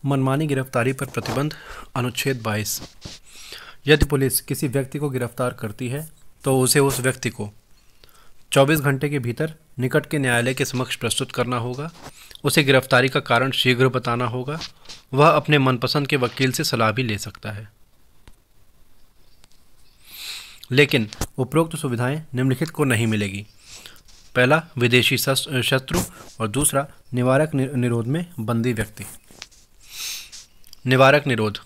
मनमानी गिरफ्तारी पर प्रतिबंध। अनुच्छेद 22। यदि पुलिस किसी व्यक्ति को गिरफ्तार करती है तो उसे उस व्यक्ति को 24 घंटे के भीतर निकट के न्यायालय के समक्ष प्रस्तुत करना होगा। उसे गिरफ्तारी का कारण शीघ्र बताना होगा। वह अपने मनपसंद के वकील से सलाह भी ले सकता है। लेकिन उपरोक्त सुविधाएं निम्नलिखित को नहीं मिलेगी। पहला, विदेशी शत्रु, और दूसरा, निवारक निरोध में बंदी व्यक्ति। निवारक निरोध।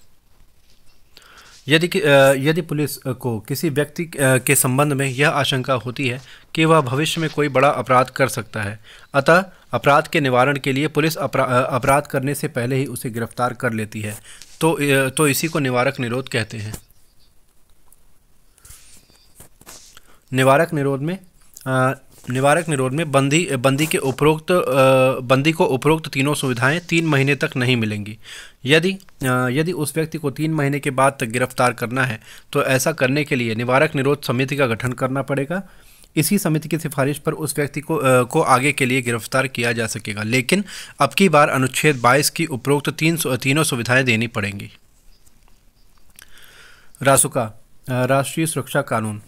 यदि पुलिस को किसी व्यक्ति के संबंध में यह आशंका होती है कि वह भविष्य में कोई बड़ा अपराध कर सकता है, अतः अपराध के निवारण के लिए पुलिस अपराध करने से पहले ही उसे गिरफ्तार कर लेती है, तो इसी को निवारक निरोध कहते हैं। निवारक निरोध में बंदी को उपरोक्त तीनों सुविधाएं 3 महीने तक नहीं मिलेंगी। यदि उस व्यक्ति को 3 महीने के बाद तक गिरफ्तार करना है तो ऐसा करने के लिए निवारक निरोध समिति का गठन करना पड़ेगा। इसी समिति की सिफारिश पर उस व्यक्ति को आगे के लिए गिरफ्तार किया जा सकेगा, लेकिन अब की बार अनुच्छेद 22 की उपरोक्त तीनों सुविधाएं देनी पड़ेंगी। रासुका, राष्ट्रीय सुरक्षा कानून।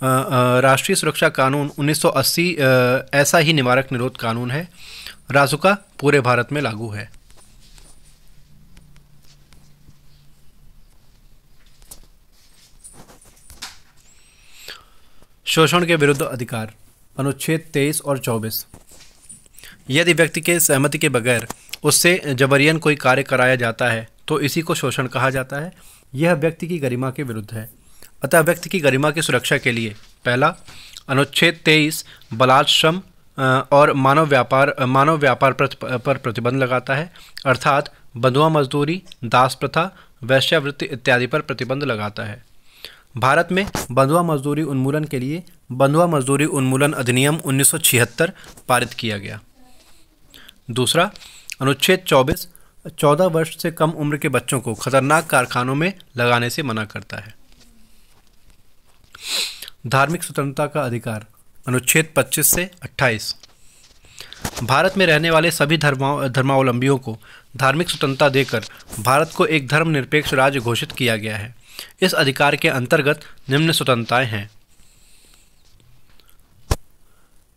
राष्ट्रीय सुरक्षा कानून 1980 ऐसा ही निवारक निरोध कानून है। रासुका पूरे भारत में लागू है। शोषण के विरुद्ध अधिकार। अनुच्छेद 23 और 24। यदि व्यक्ति के सहमति के बगैर उससे जबरियन कोई कार्य कराया जाता है तो इसी को शोषण कहा जाता है। यह व्यक्ति की गरिमा के विरुद्ध है। अतः व्यक्ति की गरिमा की सुरक्षा के लिए पहला, अनुच्छेद 23 बलात्श्रम और मानव व्यापार पर प्रतिबंध लगाता है, अर्थात बंधुआ मजदूरी, दास प्रथा, वेश्यावृत्ति इत्यादि पर प्रतिबंध लगाता है। भारत में बंधुआ मजदूरी उन्मूलन के लिए बंधुआ मजदूरी उन्मूलन अधिनियम 1976 पारित किया गया। दूसरा, अनुच्छेद 24 14 वर्ष से कम उम्र के बच्चों को खतरनाक कारखानों में लगाने से मना करता है। धार्मिक स्वतंत्रता का अधिकार। अनुच्छेद 25 से 28। भारत में रहने वाले सभी धर्मावलंबियों को धार्मिक स्वतंत्रता देकर भारत को एक धर्मनिरपेक्ष राज्य घोषित किया गया है। इस अधिकार के अंतर्गत निम्न स्वतंत्रताएं हैं।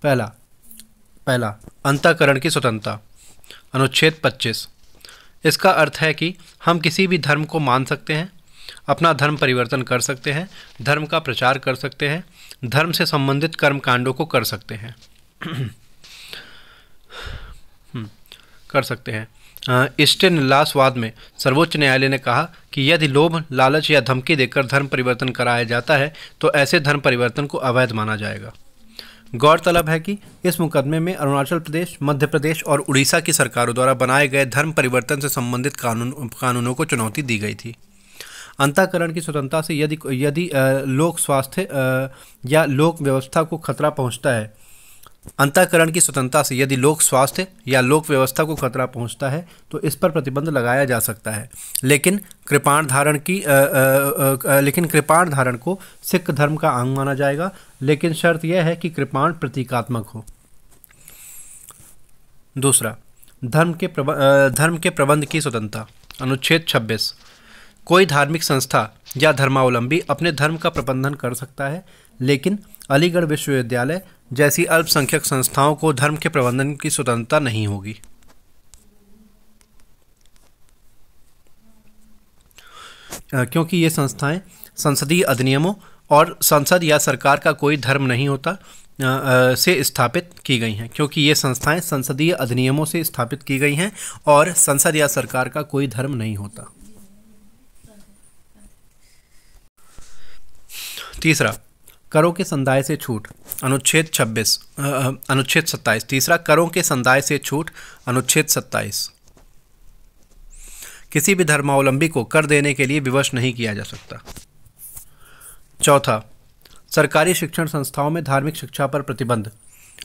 पहला, अंतःकरण की स्वतंत्रता। अनुच्छेद 25। इसका अर्थ है कि हम किसी भी धर्म को मान सकते हैं, अपना धर्म परिवर्तन कर सकते हैं, धर्म का प्रचार कर सकते हैं, धर्म से संबंधित कर्मकांडों को कर सकते हैं। इष्टनिर्लासवाद में सर्वोच्च न्यायालय ने कहा कि यदि लोभ, लालच या धमकी देकर धर्म परिवर्तन कराया जाता है तो ऐसे धर्म परिवर्तन को अवैध माना जाएगा। गौरतलब है कि इस मुकदमे में अरुणाचल प्रदेश, मध्य प्रदेश और उड़ीसा की सरकारों द्वारा बनाए गए धर्म परिवर्तन से संबंधित कानूनों को चुनौती दी गई थी। अंतःकरण की स्वतंत्रता से यदि लोक स्वास्थ्य या लोक व्यवस्था को खतरा पहुंचता है, अंतःकरण की स्वतंत्रता से यदि लोक स्वास्थ्य या लोक व्यवस्था को खतरा पहुंचता है तो इस पर प्रतिबंध लगाया जा सकता है, लेकिन कृपाण धारण को सिख धर्म का अंग माना जाएगा, लेकिन शर्त यह है कि कृपाण प्रतीकात्मक हो। दूसरा, धर्म के प्रबंध की स्वतंत्रता। अनुच्छेद 26। कोई धार्मिक संस्था या धर्मावलंबी अपने धर्म का प्रबंधन कर सकता है, लेकिन अलीगढ़ विश्वविद्यालय जैसी अल्पसंख्यक संस्थाओं को धर्म के प्रबंधन की स्वतंत्रता नहीं होगी। क्योंकि ये संस्थाएं संसदीय अधिनियमों और संसद या सरकार का कोई धर्म नहीं होता से स्थापित की गई हैं। क्योंकि ये संस्थाएं संसदीय अधिनियमों से स्थापित की गई हैं और संसद या सरकार का कोई धर्म नहीं होता। तीसरा, करों के संदाय से छूट। अनुच्छेद 27। तीसरा, करों के संदाय से छूट। अनुच्छेद 27। किसी भी धर्मावलंबी को कर देने के लिए विवश नहीं किया जा सकता। चौथा, सरकारी शिक्षण संस्थाओं में धार्मिक शिक्षा पर प्रतिबंध।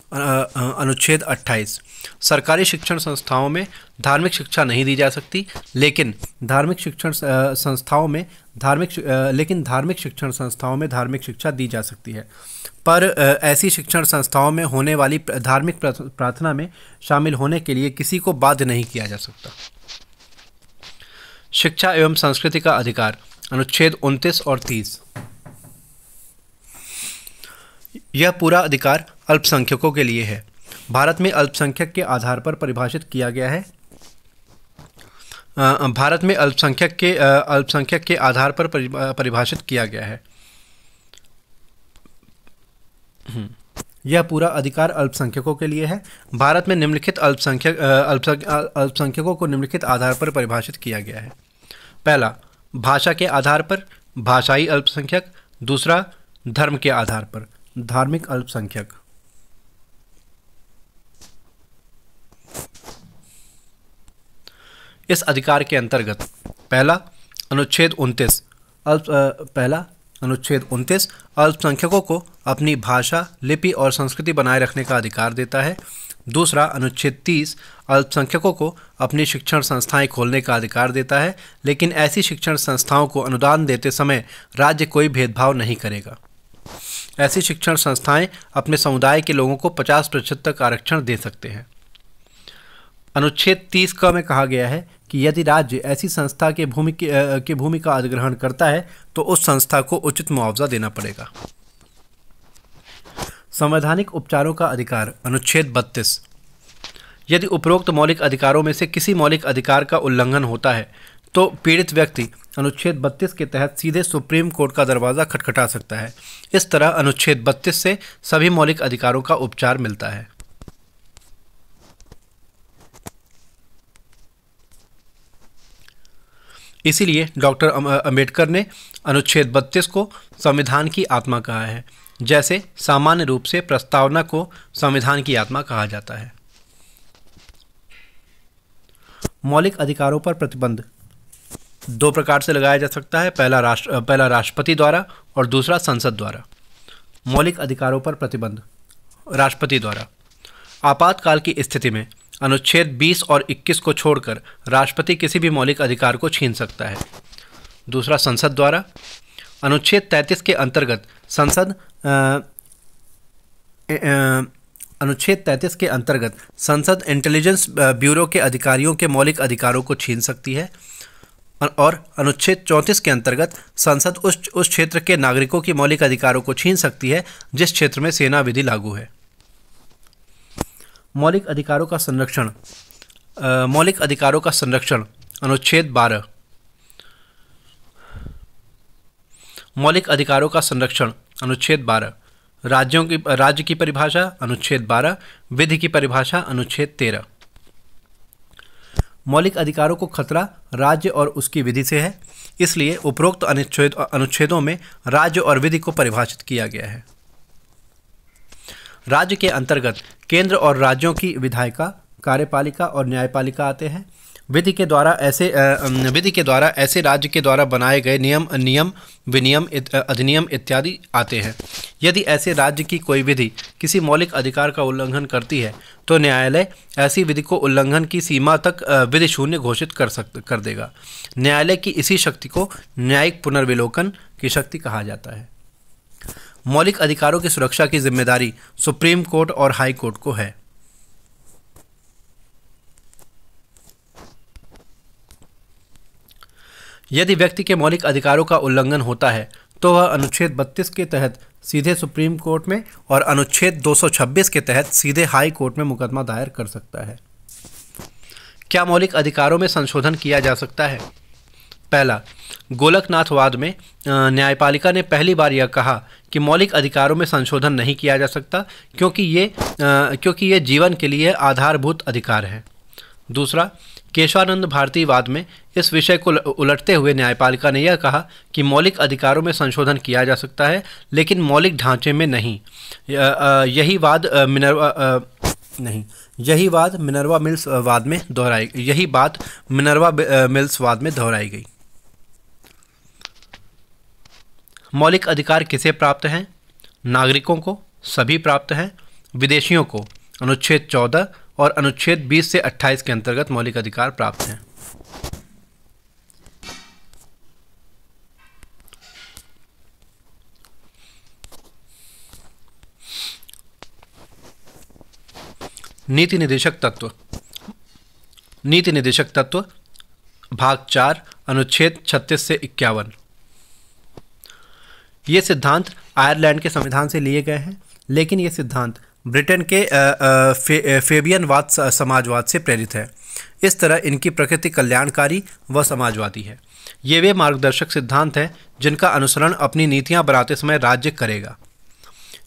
अनुच्छेद 28। सरकारी शिक्षण संस्थाओं में धार्मिक शिक्षा नहीं दी जा सकती, लेकिन धार्मिक शिक्षण संस्थाओं में धार्मिक शिक्षण संस्थाओं में धार्मिक शिक्षा दी जा सकती है, पर ऐसी शिक्षण संस्थाओं में होने वाली धार्मिक प्रार्थना में शामिल होने के लिए किसी को बाध्य नहीं किया जा सकता। शिक्षा एवं संस्कृति का अधिकार, अनुच्छेद 29 और 30। यह पूरा अधिकार अल्पसंख्यकों के लिए है। भारत में अल्पसंख्यक के आधार पर परिभाषित किया गया है। भारत में अल्पसंख्यक के आधार पर परिभाषित किया गया है। यह पूरा अधिकार अल्पसंख्यकों के लिए है। भारत में निम्नलिखित अल्पसंख्यकों को निम्नलिखित आधार पर परिभाषित किया गया है। पहला, भाषा के आधार पर भाषाई अल्पसंख्यक। दूसरा, धर्म के आधार पर धार्मिक अल्पसंख्यक। इस अधिकार के अंतर्गत पहला अनुच्छेद 29 अल्पसंख्यकों को अपनी भाषा, लिपि और संस्कृति बनाए रखने का अधिकार देता है। दूसरा, अनुच्छेद 30 अल्पसंख्यकों को अपनी शिक्षण संस्थाएं खोलने का अधिकार देता है, लेकिन ऐसी शिक्षण संस्थाओं को अनुदान देते समय राज्य कोई भेदभाव नहीं करेगा। ऐसी शिक्षण संस्थाएं अपने समुदाय के लोगों को 50% तक आरक्षण दे सकते हैं। अनुच्छेद 30 क में कहा गया है कि यदि राज्य ऐसी संस्था के भूमि का अधिग्रहण करता है तो उस संस्था को उचित मुआवजा देना पड़ेगा। संवैधानिक उपचारों का अधिकार, अनुच्छेद 32। यदि उपरोक्त मौलिक अधिकारों में से किसी मौलिक अधिकार का उल्लंघन होता है तो पीड़ित व्यक्ति अनुच्छेद 32 के तहत सीधे सुप्रीम कोर्ट का दरवाज़ा खटखटा सकता है। इस तरह अनुच्छेद 32 से सभी मौलिक अधिकारों का उपचार मिलता है। इसीलिए डॉक्टर अंबेडकर ने अनुच्छेद 32 को संविधान की आत्मा कहा है, जैसे सामान्य रूप से प्रस्तावना को संविधान की आत्मा कहा जाता है। मौलिक अधिकारों पर प्रतिबंध दो प्रकार से लगाया जा सकता है। पहला राष्ट्रपति द्वारा और दूसरा संसद द्वारा। मौलिक अधिकारों पर प्रतिबंध राष्ट्रपति द्वारा। आपातकाल की स्थिति में अनुच्छेद 20 और 21 को छोड़कर राष्ट्रपति किसी भी मौलिक अधिकार को छीन सकता है। दूसरा, संसद द्वारा। अनुच्छेद 33 के अंतर्गत संसद इंटेलिजेंस ब्यूरो के अधिकारियों के मौलिक अधिकारों को छीन सकती है और अनुच्छेद 34 के अंतर्गत संसद उस क्षेत्र के नागरिकों की मौलिक अधिकारों को छीन सकती है जिस क्षेत्र में सेना विधि लागू है। मौलिक अधिकारों का संरक्षण अनुच्छेद 12। मौलिक अधिकारों का संरक्षण अनुच्छेद 12। राज्य की परिभाषा अनुच्छेद 12। विधि की परिभाषा अनुच्छेद 13। मौलिक अधिकारों को खतरा राज्य और उसकी विधि से है, इसलिए उपरोक्त अनुच्छेदों में राज्य और विधि को परिभाषित किया गया है। राज्य के अंतर्गत केंद्र और राज्यों की विधायिका, कार्यपालिका और न्यायपालिका आते हैं। विधि के द्वारा ऐसे राज्य के द्वारा बनाए गए नियम, विनियम, अधिनियम इत्यादि आते हैं। यदि ऐसे राज्य की कोई विधि किसी मौलिक अधिकार का उल्लंघन करती है तो न्यायालय ऐसी विधि को उल्लंघन की सीमा तक विधि शून्य घोषित कर देगा। न्यायालय की इसी शक्ति को न्यायिक पुनर्विलोकन की शक्ति कहा जाता है। मौलिक अधिकारों की सुरक्षा की जिम्मेदारी सुप्रीम कोर्ट और हाई कोर्ट को है। यदि व्यक्ति के मौलिक अधिकारों का उल्लंघन होता है तो वह अनुच्छेद 32 के तहत सीधे सुप्रीम कोर्ट में और अनुच्छेद 226 के तहत सीधे हाई कोर्ट में मुकदमा दायर कर सकता है। क्या मौलिक अधिकारों में संशोधन किया जा सकता है? पहला, गोलकनाथवाद में न्यायपालिका ने पहली बार यह कहा कि मौलिक अधिकारों में संशोधन नहीं किया जा सकता क्योंकि ये जीवन के लिए आधारभूत अधिकार है। दूसरा, केशवानंद भारतीवाद में इस विषय को उलटते हुए न्यायपालिका ने यह कहा कि मौलिक अधिकारों में संशोधन किया जा सकता है लेकिन मौलिक ढांचे में नहीं। यही बात मिनर्वा मिल्स वाद में दोहराई गई। मौलिक अधिकार किसे प्राप्त हैं? नागरिकों को सभी प्राप्त हैं। विदेशियों को अनुच्छेद 14 और अनुच्छेद 20 से 28 के अंतर्गत मौलिक अधिकार प्राप्त हैं। नीति निदेशक तत्व भाग 4 अनुच्छेद 36 से 51। ये सिद्धांत आयरलैंड के संविधान से लिए गए हैं, लेकिन ये सिद्धांत ब्रिटेन के फेबियनवाद समाजवाद से प्रेरित है। इस तरह इनकी प्रकृति कल्याणकारी व समाजवादी है। ये वे मार्गदर्शक सिद्धांत हैं जिनका अनुसरण अपनी नीतियां बनाते समय राज्य करेगा।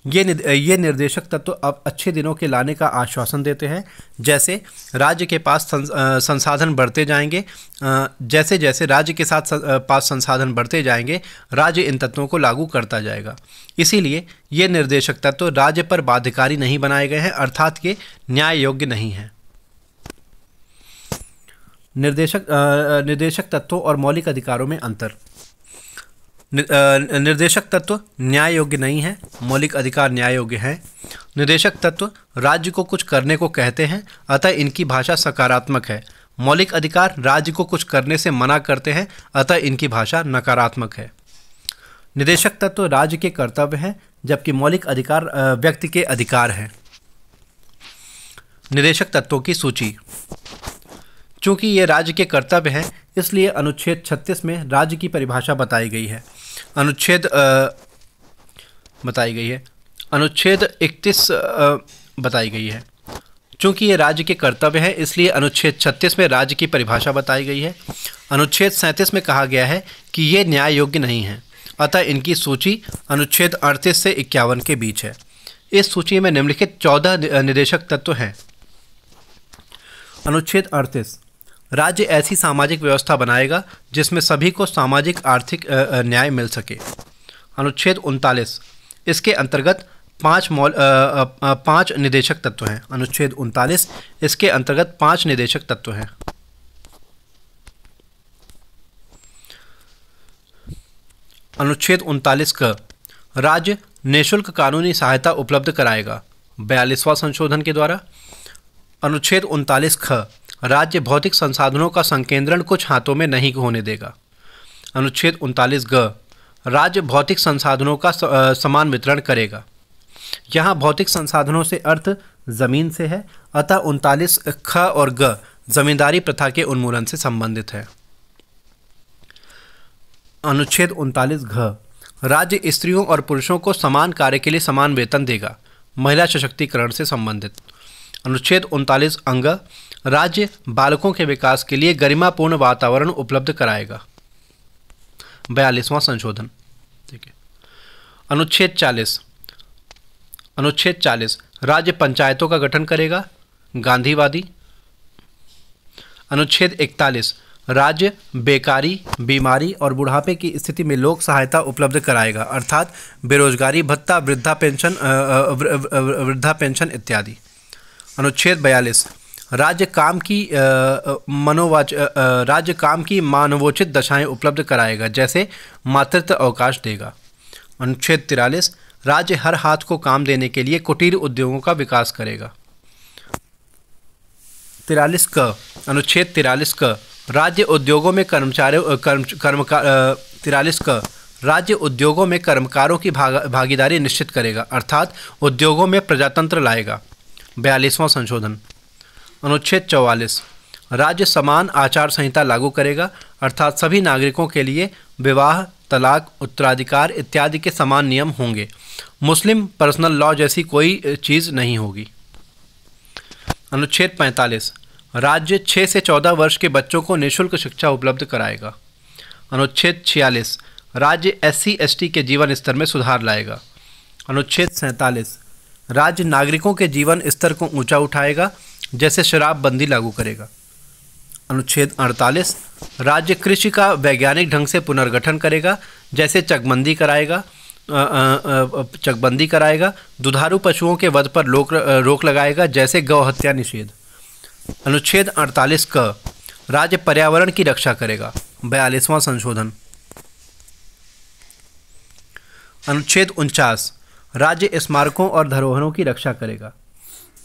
ये निर्देशक तत्व अब अच्छे दिनों के लाने का आश्वासन देते हैं। जैसे राज्य के पास संसाधन बढ़ते जाएंगे, जैसे जैसे राज्य के पास संसाधन बढ़ते जाएंगे, राज्य इन तत्वों को लागू करता जाएगा। इसीलिए ये निर्देशक तत्व राज्य पर बाध्यकारी नहीं बनाए गए हैं, अर्थात ये न्याय योग्य नहीं है। निर्देशक तत्वों और मौलिक अधिकारों में अंतर। निर्देशक तत्व न्याय योग्य नहीं है, मौलिक अधिकार न्याय योग्य है। निर्देशक तत्व राज्य को कुछ करने को कहते हैं, अतः इनकी भाषा सकारात्मक है। मौलिक अधिकार राज्य को कुछ करने से मना करते हैं, अतः इनकी भाषा नकारात्मक है। निर्देशक तत्व राज्य के कर्तव्य हैं, जबकि मौलिक अधिकार व्यक्ति के अधिकार हैं। निर्देशक तत्वों की सूची। चूंकि ये राज्य के कर्तव्य हैं, इसलिए अनुच्छेद 36 में राज्य की परिभाषा बताई गई है। अनुच्छेद 31 बताई गई है। चूंकि ये राज्य के कर्तव्य है, इसलिए अनुच्छेद 36 में राज्य की परिभाषा बताई गई है। अनुच्छेद 37 में कहा गया है कि ये न्याय योग्य नहीं है, अतः इनकी सूची अनुच्छेद 38 से 51 के बीच है। इस सूची में निम्नलिखित 14 निर्देशक तत्व हैं। अनुच्छेद 38 राज्य ऐसी सामाजिक व्यवस्था बनाएगा जिसमें सभी को सामाजिक आर्थिक न्याय मिल सके। अनुच्छेद 39 इसके अंतर्गत 5 निर्देशक तत्व हैं। अनुच्छेद 39 इसके अंतर्गत 5 निर्देशक तत्व हैं। अनुच्छेद 39 क राज्य निःशुल्क कानूनी सहायता उपलब्ध कराएगा 42वां संशोधन के द्वारा। अनुच्छेद 39 ख राज्य भौतिक संसाधनों का संकेंद्रण कुछ हाथों में नहीं होने देगा। अनुच्छेद 39 ग राज्य भौतिक संसाधनों का समान वितरण करेगा। यहाँ भौतिक संसाधनों से अर्थ जमीन से है, अतः 39 ख और ग जमींदारी प्रथा के उन्मूलन से संबंधित है। अनुच्छेद 39 घ राज्य स्त्रियों और पुरुषों को समान कार्य के लिए समान वेतन देगा, महिला सशक्तिकरण से संबंधित। अनुच्छेद 39 अंग राज्य बालकों के विकास के लिए गरिमापूर्ण वातावरण उपलब्ध कराएगा 42वां संशोधन। ठीक है। अनुच्छेद 40 राज्य पंचायतों का गठन करेगा, गांधीवादी। अनुच्छेद 41 राज्य बेकारी, बीमारी और बुढ़ापे की स्थिति में लोक सहायता उपलब्ध कराएगा, अर्थात बेरोजगारी भत्ता, वृद्धा पेंशन इत्यादि। अनुच्छेद 42 राज्य काम की मानवोचित दशाएं उपलब्ध कराएगा, जैसे मातृत्व अवकाश देगा। अनुच्छेद 43 राज्य हर हाथ को काम देने के लिए कुटीर उद्योगों का विकास करेगा। 43 क अनुच्छेद 43 क राज्य उद्योगों में राज्य उद्योगों में कर्मकारों की भागीदारी निश्चित करेगा, अर्थात उद्योगों में प्रजातंत्र लाएगा 42वां संशोधन। अनुच्छेद 44 राज्य समान आचार संहिता लागू करेगा, अर्थात सभी नागरिकों के लिए विवाह, तलाक, उत्तराधिकार इत्यादि के समान नियम होंगे। मुस्लिम पर्सनल लॉ जैसी कोई चीज़ नहीं होगी। अनुच्छेद 45 राज्य 6 से 14 वर्ष के बच्चों को निःशुल्क शिक्षा उपलब्ध कराएगा। अनुच्छेद 46 राज्य SC/ST के जीवन स्तर में सुधार लाएगा। अनुच्छेद 47 राज्य नागरिकों के जीवन स्तर को ऊंचा उठाएगा, जैसे शराबबंदी लागू करेगा। अनुच्छेद 48 राज्य कृषि का वैज्ञानिक ढंग से पुनर्गठन करेगा, जैसे चकबंदी कराएगा, दुधारू पशुओं के वध पर रोक लगाएगा, जैसे गौ हत्या निषेध। अनुच्छेद 48 क राज्य पर्यावरण की रक्षा करेगा 42वां संशोधन। अनुच्छेद 49 राज्य स्मारकों और धरोहरों की रक्षा करेगा।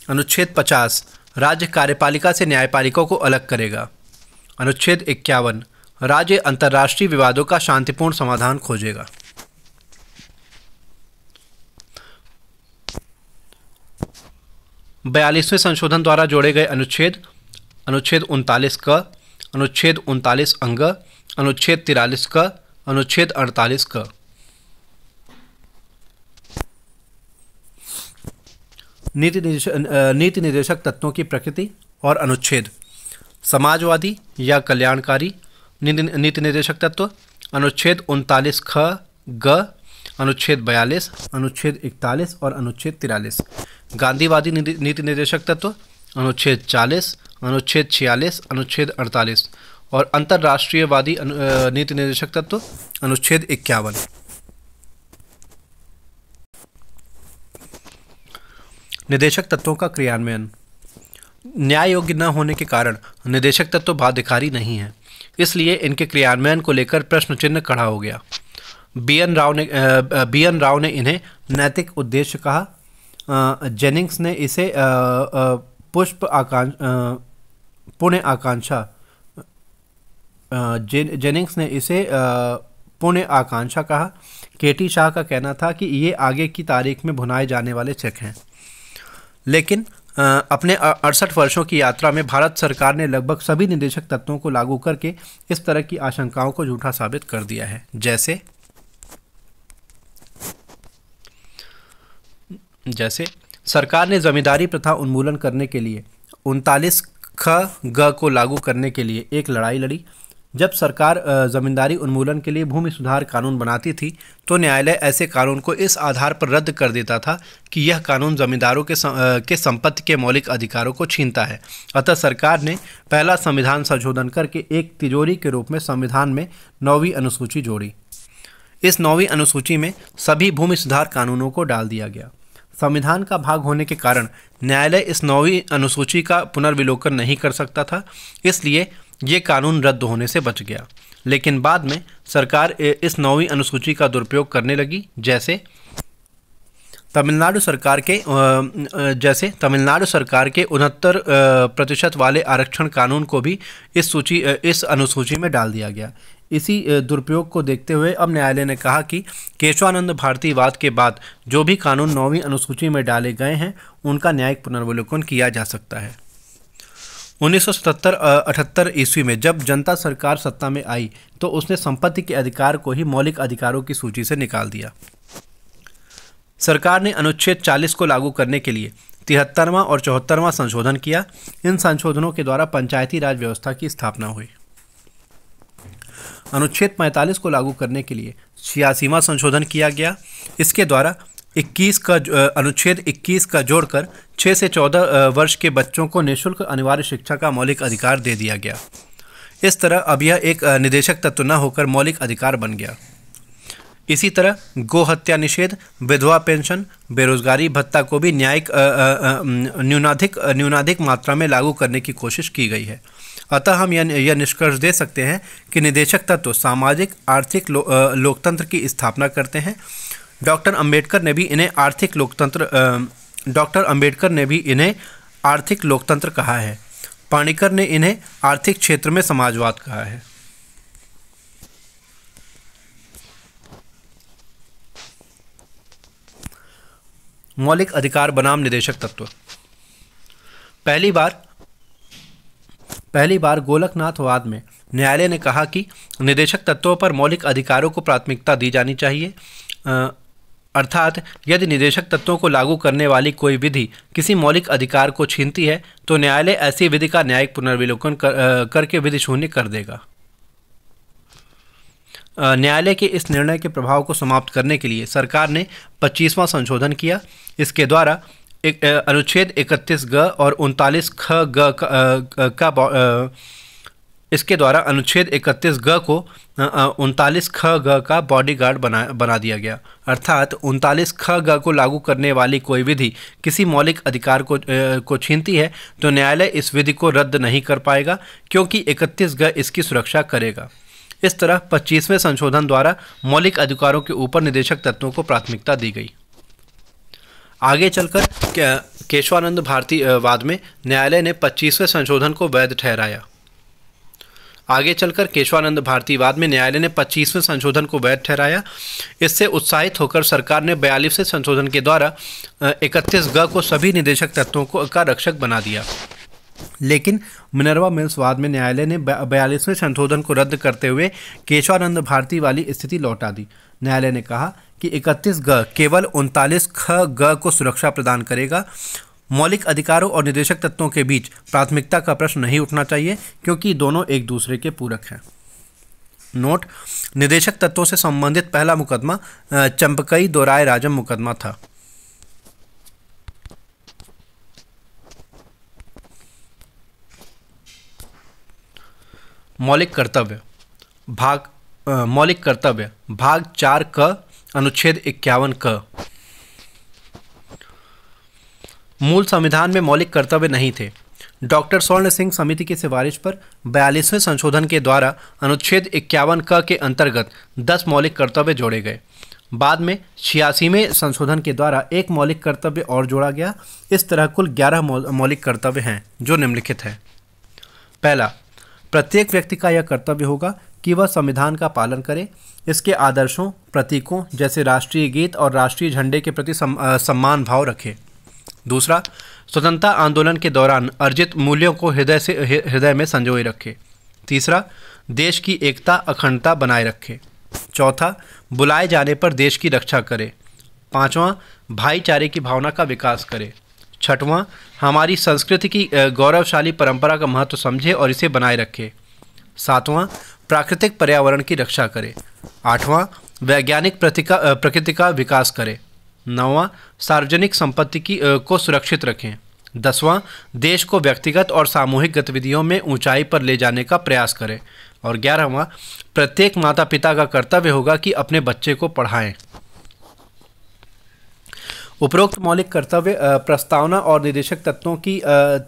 अनुच्छेद 50 राज्य कार्यपालिका से न्यायपालिका को अलग करेगा। अनुच्छेद 51 राज्य अंतर्राष्ट्रीय विवादों का शांतिपूर्ण समाधान खोजेगा। बयालीसवें संशोधन द्वारा जोड़े गए अनुच्छेद 39 क, अनुच्छेद 39 अंग अनुच्छेद 43 क, अनुच्छेद 48 क। नीति निर्देशक तत्वों की प्रकृति और अनुच्छेद। समाजवादी या कल्याणकारी नीति निर्देशक तत्व, अनुच्छेद 39 ख ग, अनुच्छेद 42, अनुच्छेद 41 और अनुच्छेद 43। गांधीवादी नीति निर्देशक तत्व, अनुच्छेद 40, अनुच्छेद 46, अनुच्छेद 48 और अंतर्राष्ट्रीयवादी नीति निर्देशक तत्व, अनुच्छेद 51। निदेशक तत्वों का क्रियान्वयन। न्याय योग्य न होने के कारण निदेशक तत्व बाध्यकारी नहीं है, इसलिए इनके क्रियान्वयन को लेकर प्रश्न चिन्ह खड़ा हो गया। बी एन राव ने इन्हें नैतिक उद्देश्य कहा। जेनिंग्स ने इसे पुण्य आकांक्षा जेनिंग्स ने इसे पुण्य आकांक्षा कहा। केटी शाह का कहना था कि ये आगे की तारीख में भुनाए जाने वाले चेक हैं। लेकिन अपने 68 वर्षों की यात्रा में भारत सरकार ने लगभग सभी निदेशक तत्वों को लागू करके इस तरह की आशंकाओं को झूठा साबित कर दिया है। जैसे सरकार ने जमींदारी प्रथा उन्मूलन करने के लिए 39 ख ग को लागू करने के लिए एक लड़ाई लड़ी। जब सरकार जमींदारी उन्मूलन के लिए भूमि सुधार कानून बनाती थी तो न्यायालय ऐसे कानून को इस आधार पर रद्द कर देता था कि यह कानून जमींदारों के संपत्ति के मौलिक अधिकारों को छीनता है। अतः सरकार ने पहला संविधान संशोधन करके एक तिजोरी के रूप में संविधान में 9वीं अनुसूची जोड़ी। इस 9वीं अनुसूची में सभी भूमि सुधार कानूनों को डाल दिया गया। संविधान का भाग होने के कारण न्यायालय इस 9वीं अनुसूची का पुनर्विलोकन नहीं कर सकता था, इसलिए ये कानून रद्द होने से बच गया। लेकिन बाद में सरकार इस 9वीं अनुसूची का दुरुपयोग करने लगी। जैसे तमिलनाडु सरकार के 69% वाले आरक्षण कानून को भी इस अनुसूची में डाल दिया गया। इसी दुरुपयोग को देखते हुए अब न्यायालय ने कहा कि केशवानंद भारतीवाद के बाद जो भी कानून 9वीं अनुसूची में डाले गए हैं उनका न्यायिक पुनर्विलोकन किया जा सकता है। 1977-78 ईस्वी में जब जनता सरकार सत्ता में आई तो उसने संपत्ति के अधिकार को ही मौलिक अधिकारों की सूची से निकाल दिया। सरकार ने अनुच्छेद 40 को लागू करने के लिए 73वां और 74वां संशोधन किया। इन संशोधनों के द्वारा पंचायती राज व्यवस्था की स्थापना हुई। अनुच्छेद 45 को लागू करने के लिए 86वां संशोधन किया गया। इसके द्वारा अनुच्छेद 21 का जोड़कर 6 से 14 वर्ष के बच्चों को निःशुल्क अनिवार्य शिक्षा का मौलिक अधिकार दे दिया गया। इस तरह अब यह एक निदेशक तत्व न होकर मौलिक अधिकार बन गया। इसी तरह गो हत्या निषेध, विधवा पेंशन, बेरोजगारी भत्ता को भी न्यायिक न्यूनाधिक मात्रा में लागू करने की कोशिश की गई है। अतः हम यह निष्कर्ष दे सकते हैं कि निदेशक तत्व सामाजिक आर्थिक लोकतंत्र की स्थापना करते हैं। डॉक्टर अंबेडकर ने भी इन्हें आर्थिक लोकतंत्र कहा है। पाणिकर ने इन्हें आर्थिक क्षेत्र में समाजवाद कहा है। मौलिक अधिकार बनाम निदेशक तत्व। पहली बार गोलकनाथवाद में न्यायालय ने कहा कि निदेशक तत्वों पर मौलिक अधिकारों को प्राथमिकता दी जानी चाहिए। अर्थात यदि निदेशक तत्वों को लागू करने वाली कोई विधि किसी मौलिक अधिकार को छीनती है तो न्यायालय ऐसी विधि का न्यायिक पुनर्विलोकन करके विधि शून्य कर देगा। न्यायालय के इस निर्णय के प्रभाव को समाप्त करने के लिए सरकार ने 25वां संशोधन किया। इसके द्वारा अनुच्छेद 31 ग और 39 ख ग इसके द्वारा अनुच्छेद 31 ग को 39 ख ग का बॉडीगार्ड बना दिया गया। अर्थात 39 ख ग को लागू करने वाली कोई विधि किसी मौलिक अधिकार को छीनती है तो न्यायालय इस विधि को रद्द नहीं कर पाएगा, क्योंकि 31 ग इसकी सुरक्षा करेगा। इस तरह 25वें संशोधन द्वारा मौलिक अधिकारों के ऊपर निदेशक तत्वों को प्राथमिकता दी गई। आगे चलकर केशवानंद भारतीवाद में न्यायालय ने 25वें संशोधन को वैध ठहराया। इससे उत्साहित होकर सरकार ने 42वें संशोधन के द्वारा 31 ग को सभी निदेशक तत्वों का रक्षक बना दिया। लेकिन मिनर्वा मिल्स वाद में न्यायालय ने 42वें संशोधन को रद्द करते हुए केशवानंद भारती वाली स्थिति लौटा दी। न्यायालय ने कहा कि 31 ग केवल 39 ख ग को सुरक्षा प्रदान करेगा। मौलिक अधिकारों और निदेशक तत्वों के बीच प्राथमिकता का प्रश्न नहीं उठना चाहिए, क्योंकि दोनों एक दूसरे के पूरक हैं। नोट: निदेशक तत्वों से संबंधित पहला मुकदमा चंपकई दोराय राजम मुकदमा था। मौलिक कर्तव्य भाग 4 क अनुच्छेद 51 क। मूल संविधान में मौलिक कर्तव्य नहीं थे। डॉक्टर स्वर्ण सिंह समिति की सिफारिश पर 42वें संशोधन के द्वारा अनुच्छेद 51 क के अंतर्गत 10 मौलिक कर्तव्य जोड़े गए। बाद में 86वें संशोधन के द्वारा एक मौलिक कर्तव्य और जोड़ा गया। इस तरह कुल 11 मौलिक कर्तव्य हैं, जो निम्नलिखित हैं। पहला, प्रत्येक व्यक्ति का यह कर्तव्य होगा कि वह संविधान का पालन करे, इसके आदर्शों, प्रतीकों जैसे राष्ट्रीय गीत और राष्ट्रीय झंडे के प्रति सम्मान भाव रखे। दूसरा, स्वतंत्रता आंदोलन के दौरान अर्जित मूल्यों को हृदय में संजोए रखे। तीसरा, देश की एकता अखंडता बनाए रखे। चौथा, बुलाए जाने पर देश की रक्षा करे। पांचवां, भाईचारे की भावना का विकास करे। छठवां, हमारी संस्कृति की गौरवशाली परंपरा का महत्व समझे और इसे बनाए रखे। सातवां, प्राकृतिक पर्यावरण की रक्षा करे। आठवां, वैज्ञानिक प्रकृति का विकास करे। नौवां, सार्वजनिक संपत्ति को सुरक्षित रखें। 10वां, देश को व्यक्तिगत और सामूहिक गतिविधियों में ऊंचाई पर ले जाने का प्रयास करें। और 11वां, प्रत्येक माता पिता का कर्तव्य होगा कि अपने बच्चे को पढ़ाएं। उपरोक्त मौलिक कर्तव्य प्रस्तावना और निदेशक तत्वों की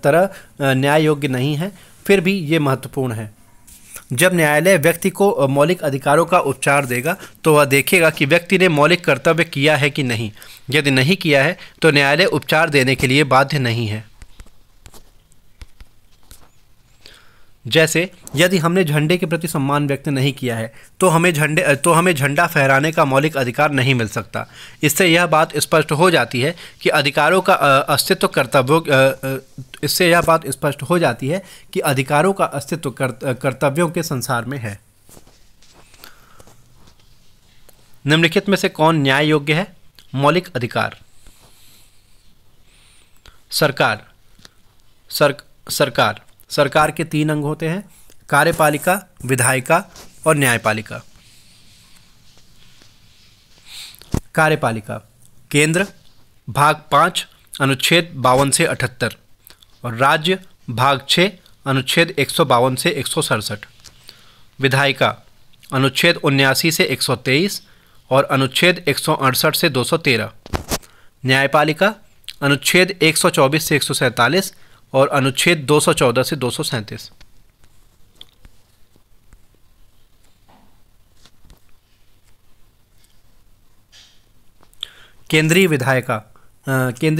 तरह न्याय योग्य नहीं है, फिर भी ये महत्वपूर्ण है। जब न्यायालय व्यक्ति को मौलिक अधिकारों का उपचार देगा तो वह देखेगा कि व्यक्ति ने मौलिक कर्तव्य किया है कि नहीं। यदि नहीं किया है तो न्यायालय उपचार देने के लिए बाध्य नहीं है। जैसे यदि हमने झंडे के प्रति सम्मान व्यक्त नहीं किया है तो हमें झंडा फहराने का मौलिक अधिकार नहीं मिल सकता। इससे यह बात स्पष्ट हो जाती है कि अधिकारों का अस्तित्व कर्तव्यों के संसार में है। निम्नलिखित में से कौन न्याय योग्य है? मौलिक अधिकार। सरकार के 3 अंग होते हैं: कार्यपालिका, विधायिका और न्यायपालिका। कार्यपालिका केंद्र भाग 5 अनुच्छेद 52 से 78 और राज्य भाग 6 अनुच्छेद 152 से 167। विधायिका अनुच्छेद 79 से 123 और अनुच्छेद 168 से 213। न्यायपालिका अनुच्छेद 124 से 147 और अनुच्छेद 214 से 237। केंद्रीय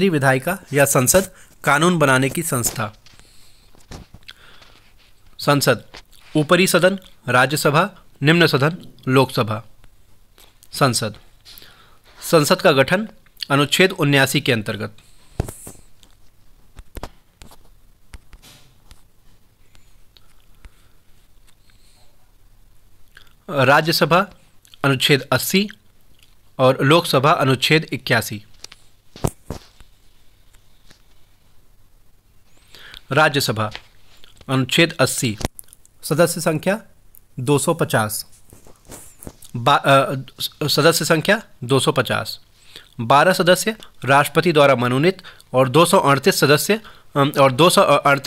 विधायिका या संसद कानून बनाने की संस्था। संसद ऊपरी सदन, राज्यसभा, निम्न सदन, लोकसभा। संसद का गठन अनुच्छेद 79 के अंतर्गत। राज्यसभा अनुच्छेद 80 और लोकसभा अनुच्छेद 81। राज्यसभा अनुच्छेद 80 सदस्य संख्या 250। सदस्य संख्या 250। 12 सदस्य राष्ट्रपति द्वारा मनोनीत और 238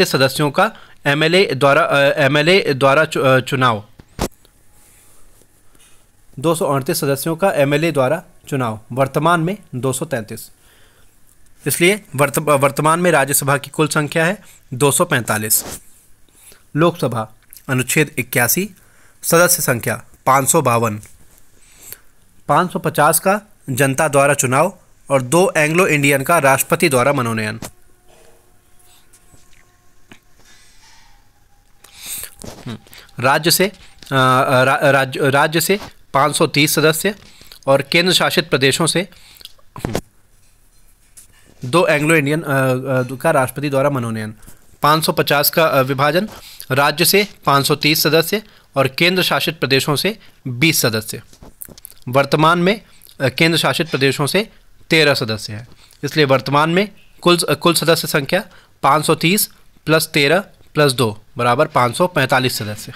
सदस्यों का एमएलए द्वारा चुनाव। 238 सदस्यों का एमएलए द्वारा चुनाव। वर्तमान में 233। इसलिए वर्तमान में राज्यसभा की कुल संख्या है 245। लोकसभा अनुच्छेद 81 सदस्य संख्या 552। 550 का जनता द्वारा चुनाव और 2 एंग्लो इंडियन का राष्ट्रपति द्वारा मनोनयन। राज्य से 530 सदस्य और केंद्र शासित प्रदेशों से 2 एंग्लो इंडियन का राष्ट्रपति द्वारा मनोनयन। 550 का विभाजन, राज्य से 530 सदस्य और केंद्र शासित प्रदेशों से 20 सदस्य। वर्तमान में केंद्र शासित प्रदेशों से 13 सदस्य हैं, इसलिए वर्तमान में कुल सदस्य संख्या 530 + 13 + 2 बराबर 545 सदस्य।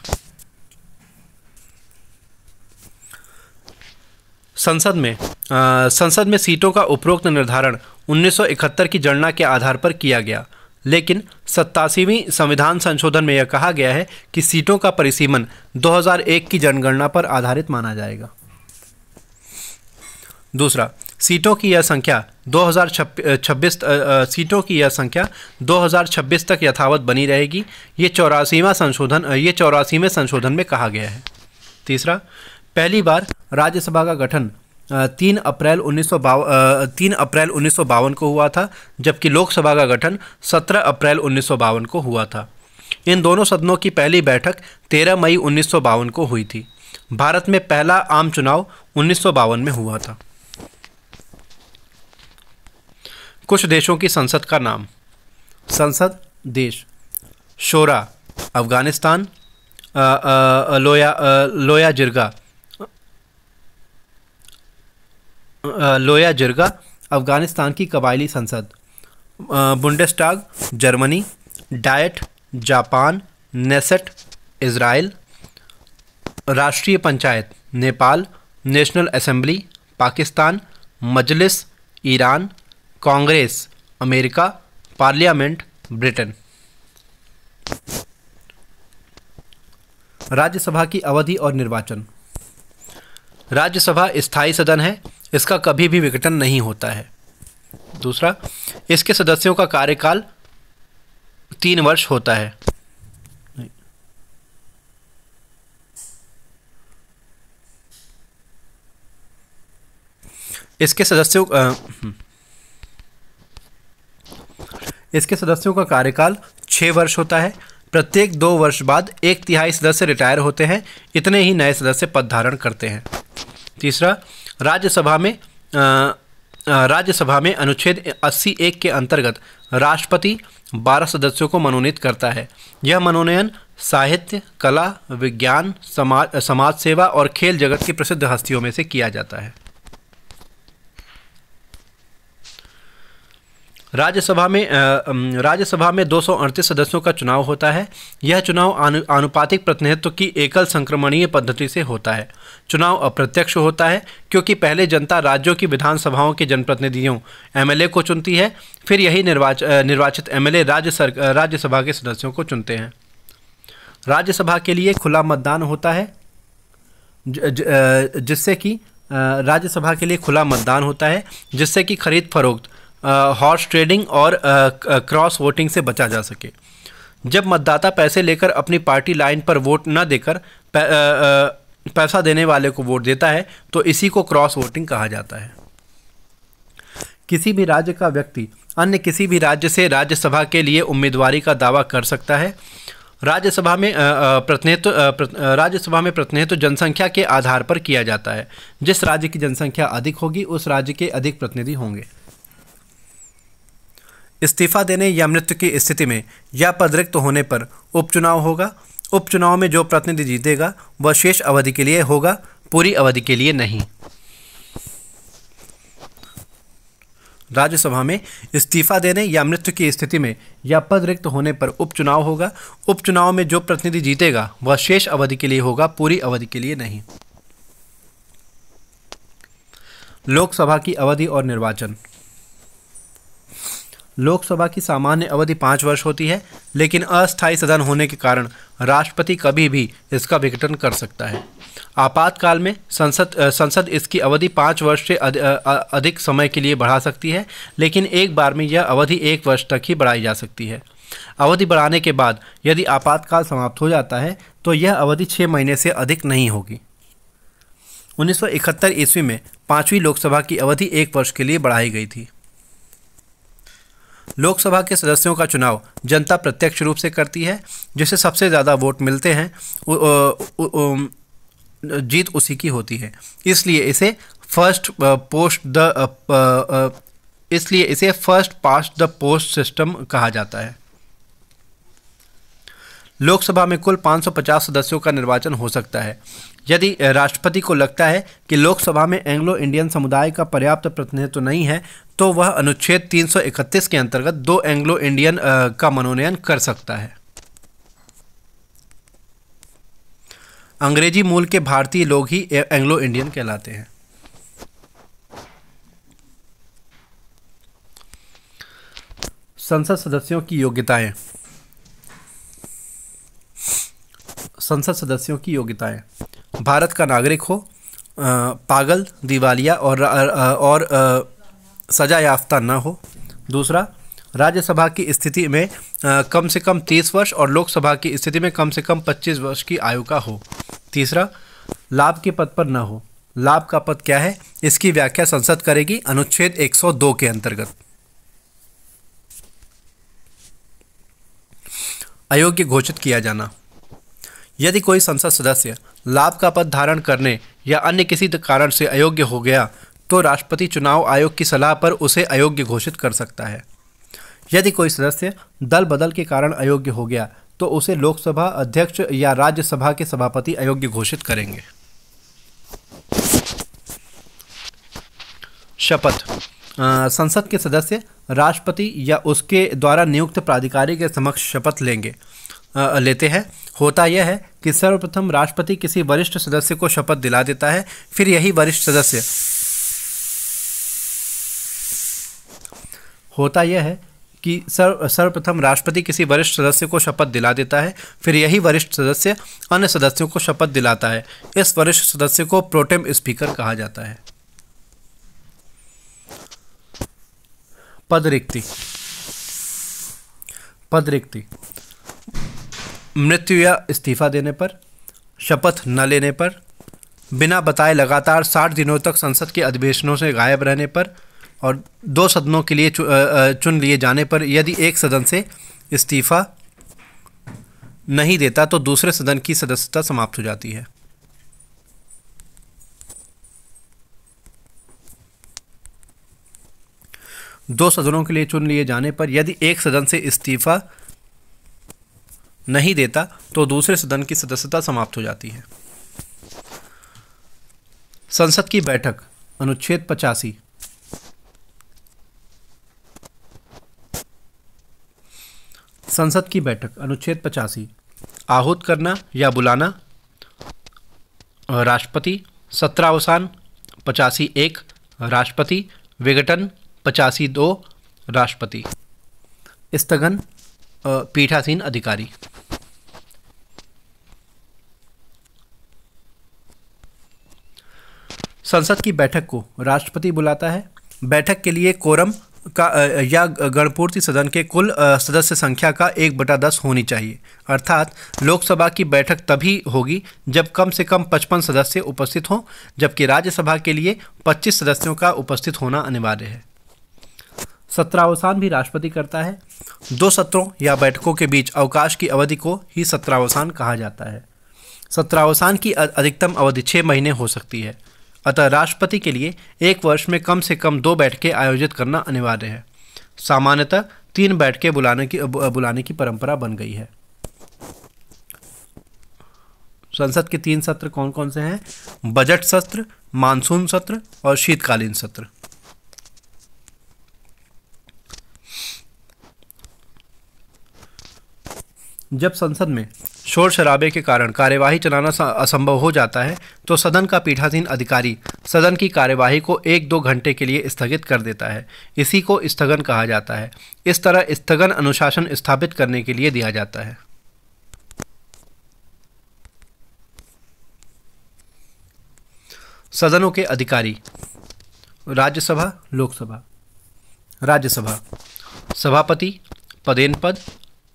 संसद में सीटों का उपरोक्त निर्धारण 1971 की जनगणना के आधार पर किया गया, लेकिन 87वीं संविधान संशोधन में यह कहा गया है कि सीटों का परिसीमन 2001 की जनगणना पर आधारित माना जाएगा। दूसरा, सीटों की यह संख्या 2026 तक यथावत बनी रहेगी। ये 84वें संशोधन में कहा गया है। तीसरा, पहली बार राज्यसभा का गठन 3 अप्रैल 1952 को हुआ था, जबकि लोकसभा का गठन 17 अप्रैल 1952 को हुआ था। इन दोनों सदनों की पहली बैठक 13 मई 1952 को हुई थी। भारत में पहला आम चुनाव 1952 में हुआ था। कुछ देशों की संसद का नाम। संसद देश: शोरा अफगानिस्तान, लोया जिरगा अफगानिस्तान की कबायली संसद, Bundestag Germany, Diet Japan, Knesset Israel, राष्ट्रीय panchayat Nepal, National Assembly Pakistan, Majlis Iran, Congress America, Parliament Britain. Rajya Sabha की अवधि और निर्वाचन। राज्यसभा स्थायी सदन है, इसका कभी भी विघटन नहीं होता है। दूसरा, इसके सदस्यों का कार्यकाल 3 वर्ष होता है। इसके सदस्यों का कार्यकाल 6 वर्ष होता है। प्रत्येक 2 वर्ष बाद 1/3 सदस्य रिटायर होते हैं, इतने ही नए सदस्य पद धारण करते हैं। तीसरा, राज्यसभा में अनुच्छेद 80(1) के अंतर्गत राष्ट्रपति 12 सदस्यों को मनोनीत करता है। यह मनोनयन साहित्य, कला, विज्ञान, समाज सेवा और खेल जगत की प्रसिद्ध हस्तियों में से किया जाता है। राज्यसभा में 238 सदस्यों का चुनाव होता है। यह चुनाव आनुपातिक प्रतिनिधित्व की एकल संक्रमणीय पद्धति से होता है। चुनाव अप्रत्यक्ष होता है क्योंकि पहले जनता राज्यों की विधानसभाओं के जनप्रतिनिधियों एमएलए को चुनती है, फिर यही निर्वाचित एमएलए राज्यसभा के सदस्यों को चुनते हैं। राज्यसभा के लिए खुला मतदान होता है, जिससे कि खरीद फरोख्त, हॉर्स ट्रेडिंग और क्रॉस वोटिंग से बचा जा सके। जब मतदाता पैसे लेकर अपनी पार्टी लाइन पर वोट न देकर पैसा देने वाले को वोट देता है तो इसी को क्रॉस वोटिंग कहा जाता है। किसी भी राज्य का व्यक्ति अन्य किसी भी राज्य से राज्यसभा के लिए उम्मीदवारी का दावा कर सकता है। राज्यसभा में प्रतिनिधित्व जनसंख्या के आधार पर किया जाता है। जिस राज्य की जनसंख्या अधिक होगी उस राज्य के अधिक प्रतिनिधि होंगे। इस्तीफा देने या मृत्यु की स्थिति में या पद रिक्त होने पर उपचुनाव होगा। उपचुनाव में जो प्रतिनिधि जीतेगा वह शेष अवधि के लिए होगा, पूरी अवधि के लिए नहीं। राज्यसभा में इस्तीफा देने या मृत्यु की स्थिति में या पद रिक्त होने पर उपचुनाव होगा। उपचुनाव में जो प्रतिनिधि जीतेगा वह शेष अवधि के लिए होगा, पूरी अवधि के लिए नहीं। लोकसभा की अवधि और निर्वाचन। लोकसभा की सामान्य अवधि 5 वर्ष होती है, लेकिन अस्थायी सदन होने के कारण राष्ट्रपति कभी भी इसका विघटन कर सकता है। आपातकाल में संसद इसकी अवधि 5 वर्ष से अधिक समय के लिए बढ़ा सकती है, लेकिन एक बार में यह अवधि 1 वर्ष तक ही बढ़ाई जा सकती है। अवधि बढ़ाने के बाद यदि आपातकाल समाप्त हो जाता है तो यह अवधि 6 महीने से अधिक नहीं होगी। 1971 ईस्वी में 5वीं लोकसभा की अवधि 1 वर्ष के लिए बढ़ाई गई थी। लोकसभा के सदस्यों का चुनाव जनता प्रत्यक्ष रूप से करती है। जिसे सबसे ज़्यादा वोट मिलते हैं जीत उसी की होती है। इसलिए इसे first past the post system कहा जाता है। लोकसभा में कुल 550 सदस्यों का निर्वाचन हो सकता है। यदि राष्ट्रपति को लगता है कि लोकसभा में एंग्लो इंडियन समुदाय का पर्याप्त प्रतिनिधित्व नहीं है तो वह अनुच्छेद 331 के अंतर्गत 2 एंग्लो इंडियन का मनोनयन कर सकता है। अंग्रेजी मूल के भारतीय लोग ही एंग्लो इंडियन कहलाते हैं। संसद सदस्यों की योग्यताएं। संसद सदस्यों की योग्यताएं: भारत का नागरिक हो, पागल, दिवालिया और सजा याफ्ता न हो। दूसरा, राज्यसभा की स्थिति में कम से कम 30 वर्ष और लोकसभा की स्थिति में कम से कम 25 वर्ष की आयु का हो। तीसरा, लाभ के पद पर न हो। लाभ का पद क्या है, इसकी व्याख्या संसद करेगी अनुच्छेद 102 के अंतर्गत। अयोग्य घोषित किया जाना: यदि कोई संसद सदस्य लाभ का पद धारण करने या अन्य किसी कारण से अयोग्य हो गया तो राष्ट्रपति चुनाव आयोग की सलाह पर उसे अयोग्य घोषित कर सकता है। यदि कोई सदस्य दल बदल के कारण अयोग्य हो गया तो उसे लोकसभा अध्यक्ष या राज्यसभा के सभापति अयोग्य घोषित करेंगे। शपथ: संसद के सदस्य राष्ट्रपति या उसके द्वारा नियुक्त प्राधिकारी के समक्ष शपथ लेते हैं। होता यह है कि सर्वप्रथम राष्ट्रपति किसी वरिष्ठ सदस्य को शपथ दिला देता है, फिर यही वरिष्ठ सदस्य अन्य सदस्यों को शपथ दिलाता है। इस वरिष्ठ सदस्य को प्रोटेम स्पीकर कहा जाता है। पद रिक्ति: मृत्यु या इस्तीफा देने पर, शपथ न लेने पर, बिना बताए लगातार 60 दिनों तक संसद के अधिवेशनों से गायब रहने पर और 2 सदनों के लिए चुन लिए जाने पर यदि एक सदन से इस्तीफा नहीं देता तो दूसरे सदन की सदस्यता समाप्त हो जाती है। दो सदनों के लिए चुन लिए जाने पर यदि एक सदन से इस्तीफा नहीं देता तो दूसरे सदन की सदस्यता समाप्त हो जाती है। संसद की बैठक अनुच्छेद 85। संसद की बैठक अनुच्छेद 85: आहूत करना या बुलाना राष्ट्रपति, सत्रावसान 85(1) राष्ट्रपति, विघटन 85(2) राष्ट्रपति, स्थगन पीठासीन अधिकारी। संसद की बैठक को राष्ट्रपति बुलाता है। बैठक के लिए कोरम का या गणपूर्ति सदन के कुल सदस्य संख्या का 1/10 होनी चाहिए, अर्थात लोकसभा की बैठक तभी होगी जब कम से कम 55 सदस्य उपस्थित हों, जबकि राज्यसभा के लिए 25 सदस्यों का उपस्थित होना अनिवार्य है। सत्रावसान भी राष्ट्रपति करता है। 2 सत्रों या बैठकों के बीच अवकाश की अवधि को ही सत्रावसान कहा जाता है। सत्रावसान की अधिकतम अवधि 6 महीने हो सकती है, अतः राष्ट्रपति के लिए 1 वर्ष में कम से कम 2 बैठकें आयोजित करना अनिवार्य है। सामान्यतः 3 बैठकें बुलाने की परंपरा बन गई है। संसद के 3 सत्र कौन कौन से हैं? बजट सत्र, मानसून सत्र और शीतकालीन सत्र। जब संसद में शोर शराबे के कारण कार्यवाही चलाना असंभव हो जाता है तो सदन का पीठासीन अधिकारी सदन की कार्यवाही को 1-2 घंटे के लिए स्थगित कर देता है। इसी को स्थगन कहा जाता है। इस तरह स्थगन अनुशासन स्थापित करने के लिए दिया जाता है। सदनों के अधिकारी: राज्यसभा, लोकसभा। राज्यसभा: सभापति, पदेन पद,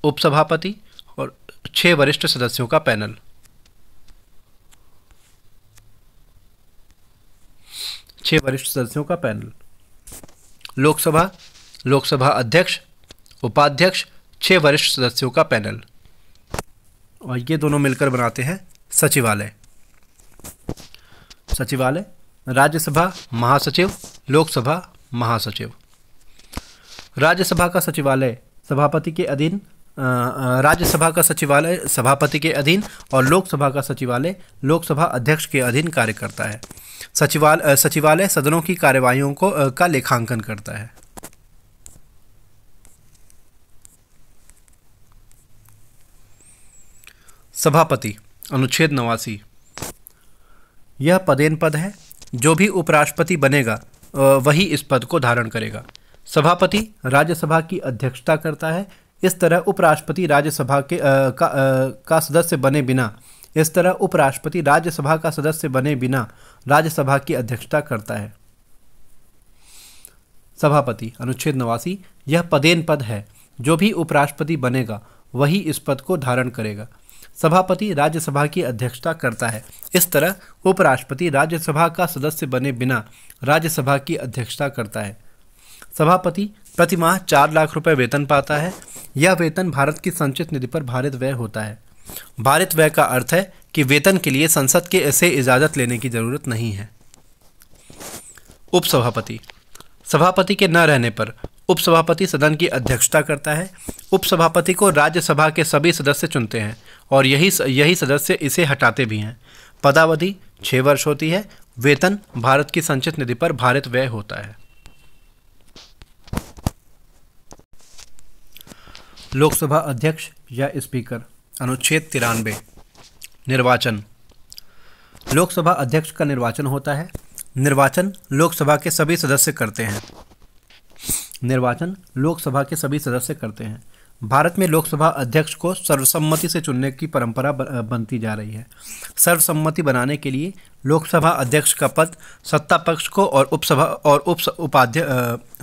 उपसभापति और 6 वरिष्ठ सदस्यों का पैनल। लोकसभा: लोकसभा अध्यक्ष, उपाध्यक्ष, 6 वरिष्ठ सदस्यों का पैनल। और ये दोनों मिलकर बनाते हैं सचिवालय। सचिवालय: राज्यसभा महासचिव, लोकसभा महासचिव। राज्यसभा का सचिवालय सभापति के अधीन राज्यसभा का सचिवालय सभापति के अधीन और लोकसभा का सचिवालय लोकसभा अध्यक्ष के अधीन कार्य करता है। सचिवालय सदनों की कार्यवाहियों का लेखांकन करता है। सभापति अनुच्छेद 89। यह पदेन पद है। जो भी उपराष्ट्रपति बनेगा वही इस पद को धारण करेगा। सभापति राज्यसभा की अध्यक्षता करता है। इस तरह उपराष्ट्रपति राज्यसभा का सदस्य बने बिना राज्यसभा की अध्यक्षता करता है। सभापति अनुच्छेद 89। यह पदेन पद है। जो भी उपराष्ट्रपति बनेगा वही इस पद को धारण करेगा। सभापति राज्यसभा की अध्यक्षता करता है। इस तरह उपराष्ट्रपति राज्यसभा का सदस्य बने बिना राज्यसभा की अध्यक्षता करता है। सभापति प्रति माह 4 लाख रुपए वेतन पाता है। यह वेतन भारत की संचित निधि पर भारित व्यय होता है। भारित व्यय का अर्थ है कि वेतन के लिए संसद से इजाज़त लेने की जरूरत नहीं है। उपसभापति सभापति के न रहने पर उपसभापति सदन की अध्यक्षता करता है। उपसभापति को राज्यसभा के सभी सदस्य चुनते हैं और यही सदस्य इसे हटाते भी हैं। पदावधि 6 वर्ष होती है। वेतन भारत की संचित निधि पर भारित व्यय होता है। लोकसभा अध्यक्ष या स्पीकर अनुच्छेद 93। निर्वाचन लोकसभा अध्यक्ष का निर्वाचन होता है। निर्वाचन लोकसभा के सभी सदस्य करते हैं। भारत में लोकसभा अध्यक्ष को सर्वसम्मति से चुनने की परंपरा बनती जा रही है। सर्वसम्मति बनाने के लिए लोकसभा अध्यक्ष का पद सत्ता पक्ष को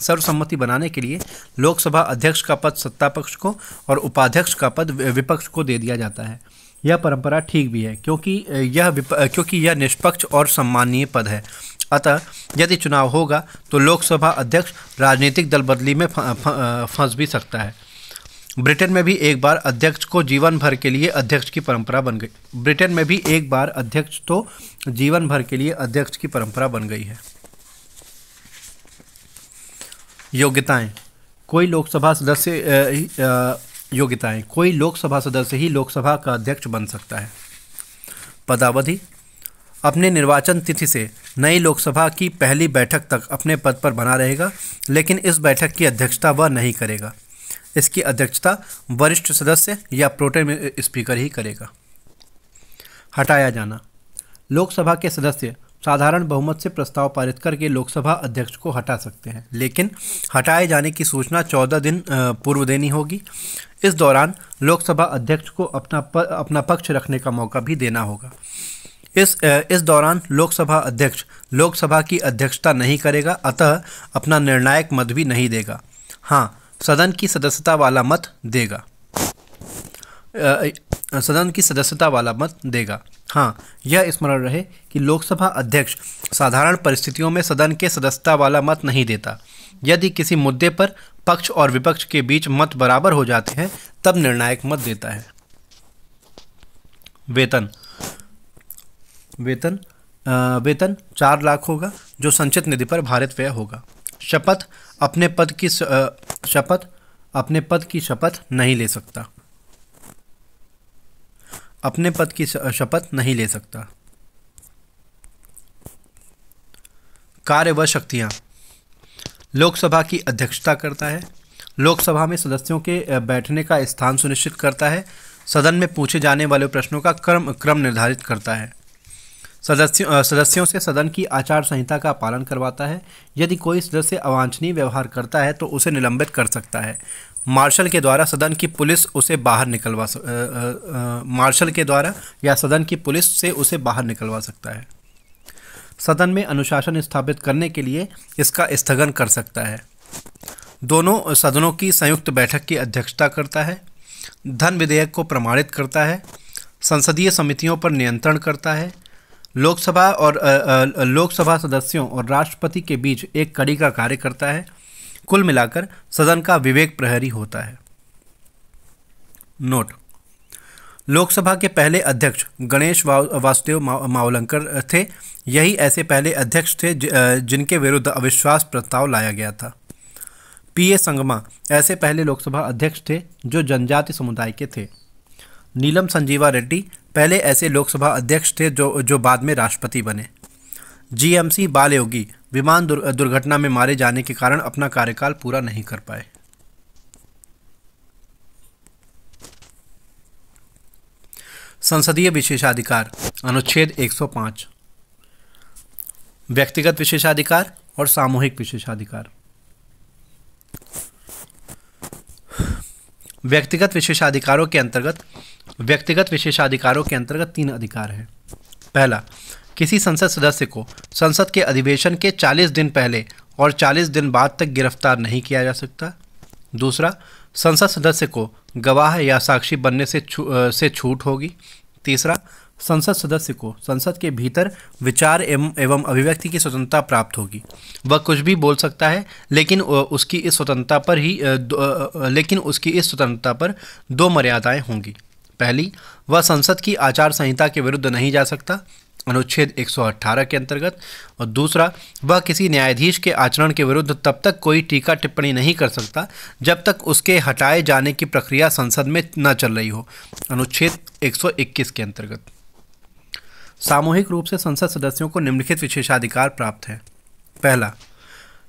सर्वसम्मति बनाने के लिए लोकसभा अध्यक्ष का पद सत्ता पक्ष को और उपाध्यक्ष का पद विपक्ष को दे दिया जाता है। यह परंपरा ठीक भी है क्योंकि यह निष्पक्ष और सम्मानीय पद है। अतः यदि चुनाव होगा तो लोकसभा अध्यक्ष राजनीतिक दल बदली में फंस भी सकता है। ब्रिटेन में भी एक बार अध्यक्ष को जीवन भर के लिए अध्यक्ष की परंपरा बन गई है। योग्यताएं कोई लोकसभा सदस्य ही लोकसभा का अध्यक्ष बन सकता है। पदावधि अपने निर्वाचन तिथि से नई लोकसभा की पहली बैठक तक अपने पद पर बना रहेगा, लेकिन इस बैठक की अध्यक्षता वह नहीं करेगा। इसकी अध्यक्षता वरिष्ठ सदस्य या प्रोटेम स्पीकर ही करेगा। हटाया जाना लोकसभा के सदस्य साधारण बहुमत से प्रस्ताव पारित करके लोकसभा अध्यक्ष को हटा सकते हैं, लेकिन हटाए जाने की सूचना 14 दिन पूर्व देनी होगी। इस दौरान लोकसभा अध्यक्ष को अपना पक्ष रखने का मौका भी देना होगा। इस दौरान लोकसभा अध्यक्ष लोकसभा की अध्यक्षता नहीं करेगा, अतः अपना निर्णायक मत भी नहीं देगा। हाँ, सदन की सदस्यता वाला मत देगा। हाँ, यह स्मरण रहे कि लोकसभा अध्यक्ष साधारण परिस्थितियों में सदन के सदस्यता वाला मत नहीं देता। यदि किसी मुद्दे पर पक्ष और विपक्ष के बीच मत बराबर हो जाते हैं तब निर्णायक मत देता है। वेतन 4 लाख होगा जो संचित निधि पर भारित व्यय होगा। शपथ अपने पद की शपथ नहीं ले सकता। कार्य व शक्तियाँ लोकसभा की अध्यक्षता करता है। लोकसभा में सदस्यों के बैठने का स्थान सुनिश्चित करता है। सदन में पूछे जाने वाले प्रश्नों का क्रम निर्धारित करता है। सदस्यों से सदन की आचार संहिता का पालन करवाता है। यदि कोई सदस्य अवांछनीय व्यवहार करता है तो उसे निलंबित कर सकता है। मार्शल के द्वारा सदन की पुलिस से उसे बाहर निकलवा सकता है। सदन में अनुशासन स्थापित करने के लिए इसका स्थगन कर सकता है। दोनों सदनों की संयुक्त बैठक की अध्यक्षता करता है। धन विधेयक को प्रमाणित करता है। संसदीय समितियों पर नियंत्रण करता है। लोकसभा सदस्यों और राष्ट्रपति के बीच एक कड़ी का कार्य करता है। कुल मिलाकर सदन का विवेक प्रहरी होता है। नोट: लोकसभा के पहले अध्यक्ष गणेश वासुदेव मावलंकर थे। यही ऐसे पहले अध्यक्ष थे जिनके विरुद्ध अविश्वास प्रस्ताव लाया गया था। पीए संगमा ऐसे पहले लोकसभा अध्यक्ष थे जो जनजाति समुदाय के थे। नीलम संजीवा रेड्डी पहले ऐसे लोकसभा अध्यक्ष थे जो बाद में राष्ट्रपति बने। जीएमसी बालयोगी विमान दुर्घटना में मारे जाने के कारण अपना कार्यकाल पूरा नहीं कर पाए। संसदीय विशेषाधिकार अनुच्छेद 105। व्यक्तिगत विशेषाधिकार और सामूहिक विशेषाधिकार। व्यक्तिगत विशेषाधिकारों के अंतर्गत 3 अधिकार हैं। पहला, किसी संसद सदस्य को संसद के अधिवेशन के 40 दिन पहले और 40 दिन बाद तक गिरफ्तार नहीं किया जा सकता। दूसरा, संसद सदस्य को गवाह या साक्षी बनने से छूट होगी। तीसरा, संसद सदस्य को संसद के भीतर विचार एवं अभिव्यक्ति की स्वतंत्रता प्राप्त होगी। वह कुछ भी बोल सकता है, लेकिन उसकी इस स्वतंत्रता पर 2 मर्यादाएं होंगी। पहली, वह संसद की आचार संहिता के विरुद्ध नहीं जा सकता, अनुच्छेद 118 के अंतर्गत। और दूसरा, वह किसी न्यायाधीश के आचरण के विरुद्ध तब तक कोई टीका टिप्पणी नहीं कर सकता जब तक उसके हटाए जाने की प्रक्रिया संसद में न चल रही हो, अनुच्छेद 121 के अंतर्गत। सामूहिक रूप से संसद सदस्यों को निम्नलिखित विशेषाधिकार प्राप्त है। पहला,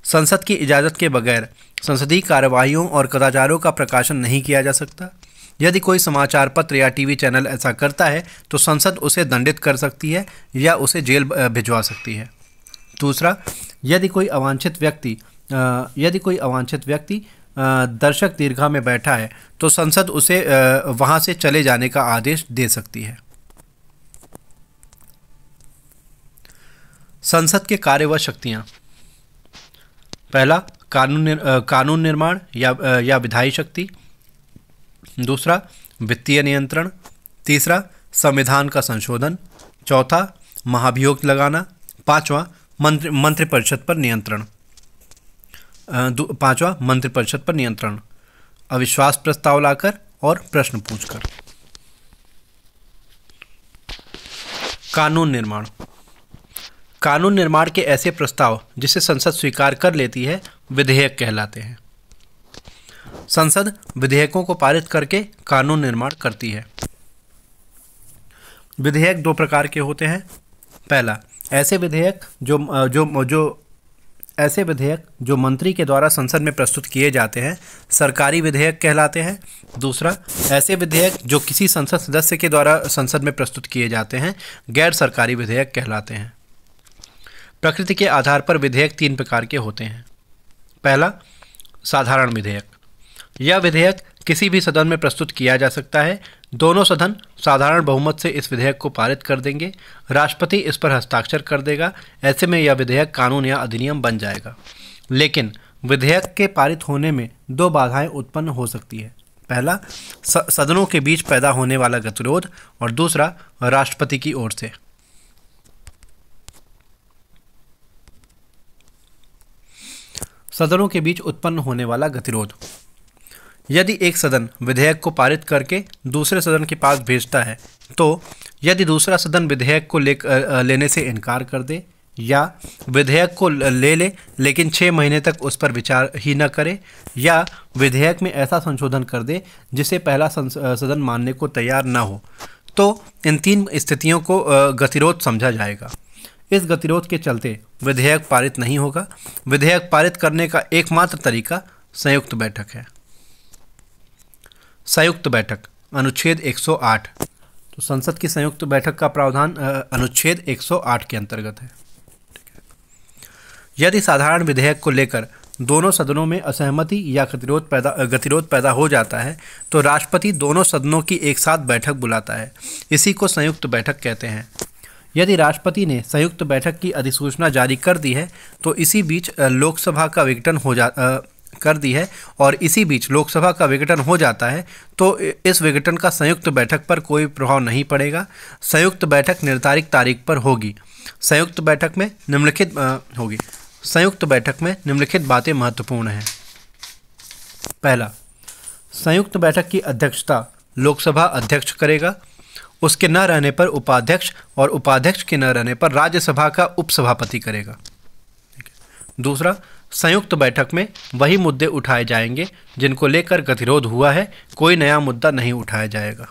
संसद की इजाज़त के बगैर संसदीय कार्यवाहियों और कदाचारों का प्रकाशन नहीं किया जा सकता। यदि कोई समाचार पत्र या टीवी चैनल ऐसा करता है तो संसद उसे दंडित कर सकती है या उसे जेल भिजवा सकती है। दूसरा, यदि कोई अवांछित व्यक्ति दर्शक दीर्घा में बैठा है तो संसद उसे वहां से चले जाने का आदेश दे सकती है। संसद के कार्य व शक्तियाँ। पहला, कानून निर्माण या विधायी शक्ति। दूसरा, वित्तीय नियंत्रण। तीसरा, संविधान का संशोधन। चौथा, महाभियोग लगाना। पांचवा, मंत्रिपरिषद पर नियंत्रण। अविश्वास प्रस्ताव लाकर और प्रश्न पूछकर। कानून निर्माण के ऐसे प्रस्ताव जिसे संसद स्वीकार कर लेती है विधेयक कहलाते हैं। संसद विधेयकों को पारित करके कानून निर्माण करती है। विधेयक 2 प्रकार के होते हैं। पहला, ऐसे विधेयक जो मंत्री के द्वारा संसद में प्रस्तुत किए जाते हैं सरकारी विधेयक कहलाते हैं। दूसरा, ऐसे विधेयक जो किसी संसद सदस्य के द्वारा संसद में प्रस्तुत किए जाते हैं गैर सरकारी विधेयक कहलाते हैं। प्रकृति के आधार पर विधेयक 3 प्रकार के होते हैं। पहला, साधारण विधेयक। यह विधेयक किसी भी सदन में प्रस्तुत किया जा सकता है। दोनों सदन साधारण बहुमत से इस विधेयक को पारित कर देंगे। राष्ट्रपति इस पर हस्ताक्षर कर देगा। ऐसे में यह विधेयक कानून या अधिनियम बन जाएगा। लेकिन विधेयक के पारित होने में 2 बाधाएं उत्पन्न हो सकती है। पहला, सदनों के बीच पैदा होने वाला गतिरोध और दूसरा, राष्ट्रपति की ओर से। सदनों के बीच उत्पन्न होने वाला गतिरोध। यदि एक सदन विधेयक को पारित करके दूसरे सदन के पास भेजता है तो यदि दूसरा सदन विधेयक को लेने से इनकार कर दे या विधेयक को ले लेकिन 6 महीने तक उस पर विचार ही न करे या विधेयक में ऐसा संशोधन कर दे जिसे पहला सदन मानने को तैयार न हो, तो इन 3 स्थितियों को गतिरोध समझा जाएगा। इस गतिरोध के चलते विधेयक पारित नहीं होगा। विधेयक पारित करने का एकमात्र तरीका संयुक्त बैठक है। संयुक्त बैठक अनुच्छेद 108। तो संसद की संयुक्त बैठक का प्रावधान अनुच्छेद 108 के अंतर्गत है। यदि साधारण विधेयक को लेकर दोनों सदनों में असहमति या गतिरोध पैदा हो जाता है तो राष्ट्रपति दोनों सदनों की एक साथ बैठक बुलाता है। इसी को संयुक्त बैठक कहते हैं। यदि राष्ट्रपति ने संयुक्त बैठक की अधिसूचना जारी कर दी है तो इसी बीच लोकसभा का विघटन हो जाता है तो इस विघटन का संयुक्त बैठक पर कोई प्रभाव नहीं पड़ेगा। संयुक्त बैठक निर्धारित तारीख पर होगी। संयुक्त बैठक में निम्नलिखित बातें महत्वपूर्ण हैं। पहला, संयुक्त बैठक की अध्यक्षता लोकसभा अध्यक्ष करेगा। उसके न रहने पर उपाध्यक्ष और उपाध्यक्ष के न रहने पर राज्यसभा का उपसभापति करेगा। दूसरा, संयुक्त बैठक में वही मुद्दे उठाए जाएंगे जिनको लेकर गतिरोध हुआ है, कोई नया मुद्दा नहीं उठाया जाएगा।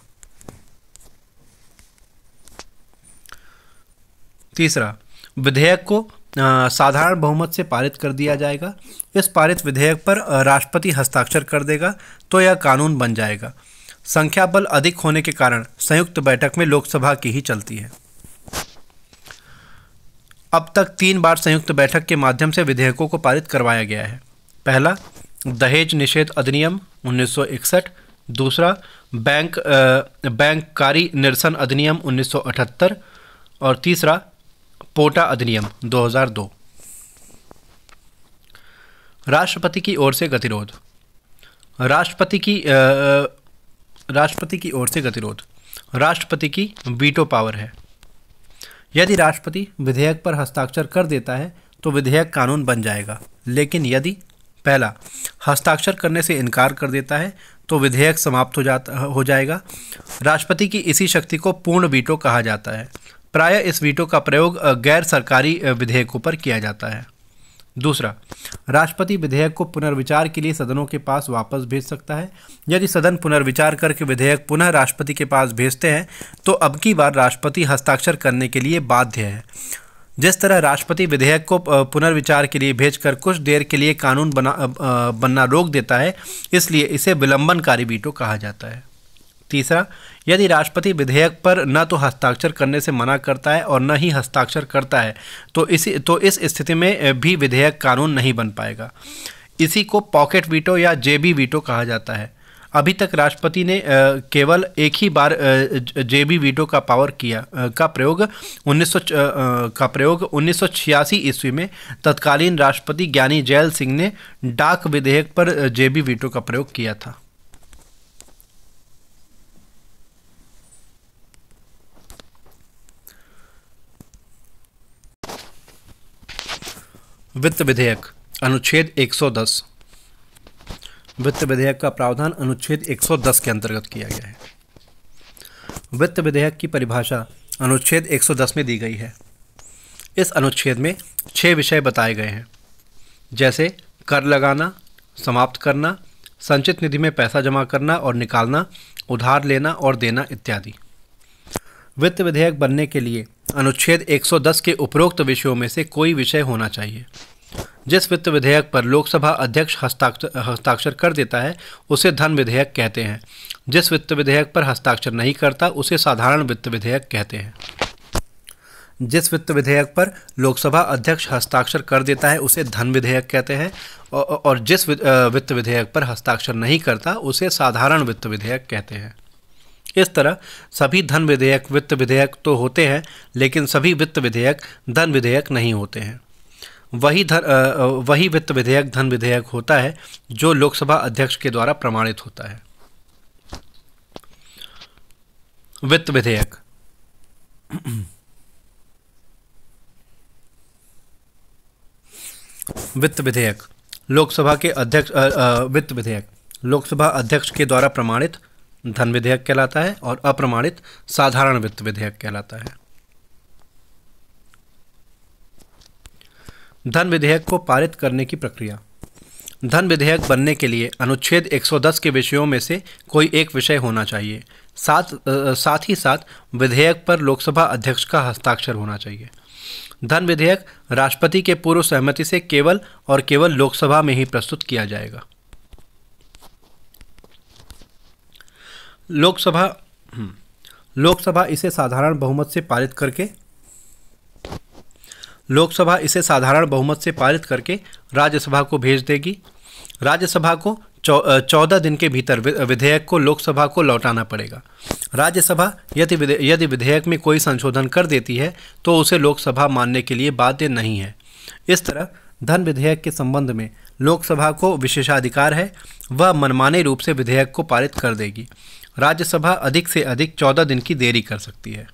तीसरा, विधेयक को साधारण बहुमत से पारित कर दिया जाएगा। इस पारित विधेयक पर राष्ट्रपति हस्ताक्षर कर देगा तो यह कानून बन जाएगा। संख्या बल अधिक होने के कारण संयुक्त बैठक में लोकसभा की ही चलती है। अब तक 3 बार संयुक्त बैठक के माध्यम से विधेयकों को पारित करवाया गया है। पहला, दहेज निषेध अधिनियम 1961, दूसरा बैंककारी निरसन अधिनियम 1978 और तीसरा पोटा अधिनियम 2002। राष्ट्रपति की ओर से गतिरोध। राष्ट्रपति की ओर से गतिरोध राष्ट्रपति की वीटो पावर है। यदि राष्ट्रपति विधेयक पर हस्ताक्षर कर देता है तो विधेयक कानून बन जाएगा, लेकिन यदि पहला, हस्ताक्षर करने से इनकार कर देता है तो विधेयक समाप्त हो जाएगा। राष्ट्रपति की इसी शक्ति को पूर्ण वीटो कहा जाता है। प्रायः इस वीटो का प्रयोग गैर सरकारी विधेयकों पर किया जाता है। दूसरा, राष्ट्रपति विधेयक को पुनर्विचार के लिए सदनों के पास वापस भेज सकता है। यदि सदन पुनर्विचार करके विधेयक पुनः राष्ट्रपति के पास भेजते हैं तो अब की बार राष्ट्रपति हस्ताक्षर करने के लिए बाध्य है। जिस तरह राष्ट्रपति विधेयक को पुनर्विचार के लिए भेजकर कुछ देर के लिए कानून बनना रोक देता है, इसलिए इसे विलंबनकारी वीटो कहा जाता है। तीसरा, यदि राष्ट्रपति विधेयक पर न तो हस्ताक्षर करने से मना करता है और न ही हस्ताक्षर करता है तो इस स्थिति में भी विधेयक कानून नहीं बन पाएगा। इसी को पॉकेट वीटो या जेबी वीटो कहा जाता है। अभी तक राष्ट्रपति ने केवल एक ही बार जेबी वीटो का प्रयोग 1986 ईस्वी में तत्कालीन राष्ट्रपति ज्ञानी जैल सिंह ने डाक विधेयक पर जेबी वीटो का प्रयोग किया था। वित्त विधेयक अनुच्छेद 110। वित्त विधेयक का प्रावधान अनुच्छेद 110 के अंतर्गत किया गया है। वित्त विधेयक की परिभाषा अनुच्छेद 110 में दी गई है। इस अनुच्छेद में 6 विषय बताए गए हैं, जैसे कर लगाना, समाप्त करना, संचित निधि में पैसा जमा करना और निकालना, उधार लेना और देना इत्यादि। वित्त विधेयक बनने के लिए अनुच्छेद 110 के उपरोक्त विषयों में से कोई विषय होना चाहिए। जिस वित्त विधेयक पर लोकसभा अध्यक्ष हस्ताक्षर कर देता है उसे धन विधेयक कहते हैं। जिस वित्त विधेयक पर हस्ताक्षर नहीं करता उसे साधारण वित्त विधेयक कहते हैं। जिस वित्त विधेयक पर लोकसभा अध्यक्ष हस्ताक्षर कर देता है उसे धन विधेयक कहते हैं और जिस वित्त विधेयक पर हस्ताक्षर नहीं करता उसे साधारण वित्त विधेयक कहते हैं। इस तरह सभी धन विधेयक वित्त विधेयक तो होते हैं, लेकिन सभी वित्त विधेयक धन विधेयक नहीं होते हैं। वही वित्त विधेयक धन विधेयक होता है जो लोकसभा अध्यक्ष के द्वारा प्रमाणित होता है। वित्त विधेयक वित्त विधेयक लोकसभा के अध्यक्ष वित्त विधेयक लोकसभा अध्यक्ष के द्वारा प्रमाणित धन विधेयक कहलाता है और अप्रमाणित साधारण वित्त विधेयक कहलाता है। धन विधेयक को पारित करने की प्रक्रिया। धन विधेयक बनने के लिए अनुच्छेद 110 के विषयों में से कोई एक विषय होना चाहिए। साथ ही साथ विधेयक पर लोकसभा अध्यक्ष का हस्ताक्षर होना चाहिए। धन विधेयक राष्ट्रपति के पूर्व सहमति से केवल और केवल लोकसभा में ही प्रस्तुत किया जाएगा। लोकसभा इसे साधारण बहुमत से पारित करके राज्यसभा को भेज देगी। राज्यसभा को 14 दिन के भीतर विधेयक को लोकसभा को लौटाना पड़ेगा। राज्यसभा यदि विधेयक में कोई संशोधन कर देती है तो उसे लोकसभा मानने के लिए बाध्य नहीं है। इस तरह धन विधेयक के संबंध में लोकसभा को विशेषाधिकार है, वह मनमाने रूप से विधेयक को पारित कर देगी। राज्यसभा अधिक से अधिक 14 दिन की देरी कर सकती है।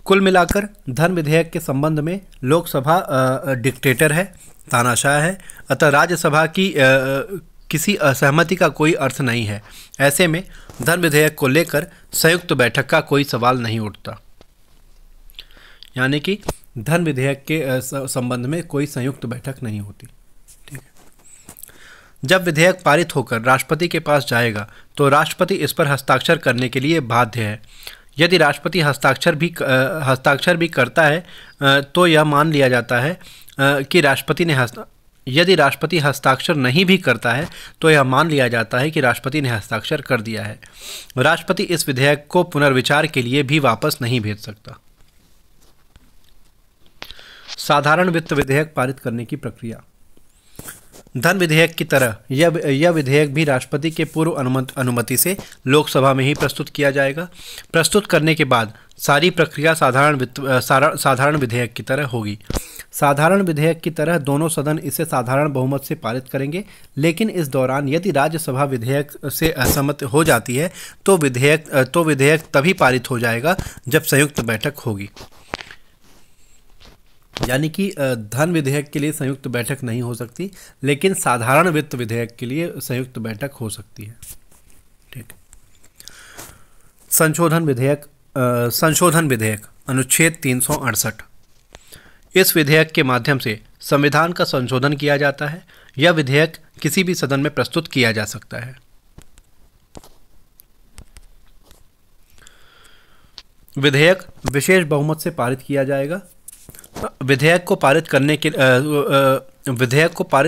कुल मिलाकर धन विधेयक के संबंध में लोकसभा डिक्टेटर है, तानाशाह है, अतः राज्यसभा की किसी असहमति का कोई अर्थ नहीं है। ऐसे में धन विधेयक को लेकर संयुक्त बैठक का कोई सवाल नहीं उठता। यानी कि धन विधेयक के संबंध में कोई संयुक्त बैठक नहीं होती। ठीक है। जब विधेयक पारित होकर राष्ट्रपति के पास जाएगा तो राष्ट्रपति इस पर हस्ताक्षर करने के लिए बाध्य है। यदि राष्ट्रपति हस्ताक्षर भी करता है तो यह मान लिया जाता है कि यदि राष्ट्रपति हस्ताक्षर नहीं भी करता है तो यह मान लिया जाता है कि राष्ट्रपति ने हस्ताक्षर कर दिया है। राष्ट्रपति इस विधेयक को पुनर्विचार के लिए भी वापस नहीं भेज सकता। साधारण वित्त विधेयक पारित करने की प्रक्रिया। धन विधेयक की तरह यह विधेयक भी राष्ट्रपति के पूर्व अनुमति से लोकसभा में ही प्रस्तुत किया जाएगा। प्रस्तुत करने के बाद सारी प्रक्रिया साधारण विधेयक की तरह होगी। साधारण विधेयक की तरह दोनों सदन इसे साधारण बहुमत से पारित करेंगे, लेकिन इस दौरान यदि राज्यसभा विधेयक से असहमत हो जाती है तो विधेयक तभी पारित हो जाएगा जब संयुक्त बैठक होगी। यानी कि धन विधेयक के लिए संयुक्त बैठक नहीं हो सकती, लेकिन साधारण वित्त विधेयक के लिए संयुक्त बैठक हो सकती है। ठीक। संशोधन विधेयक अनुच्छेद 368। इस विधेयक के माध्यम से संविधान का संशोधन किया जाता है। यह विधेयक किसी भी सदन में प्रस्तुत किया जा सकता है। विधेयक विशेष बहुमत से पारित किया जाएगा। विधेयक को पारित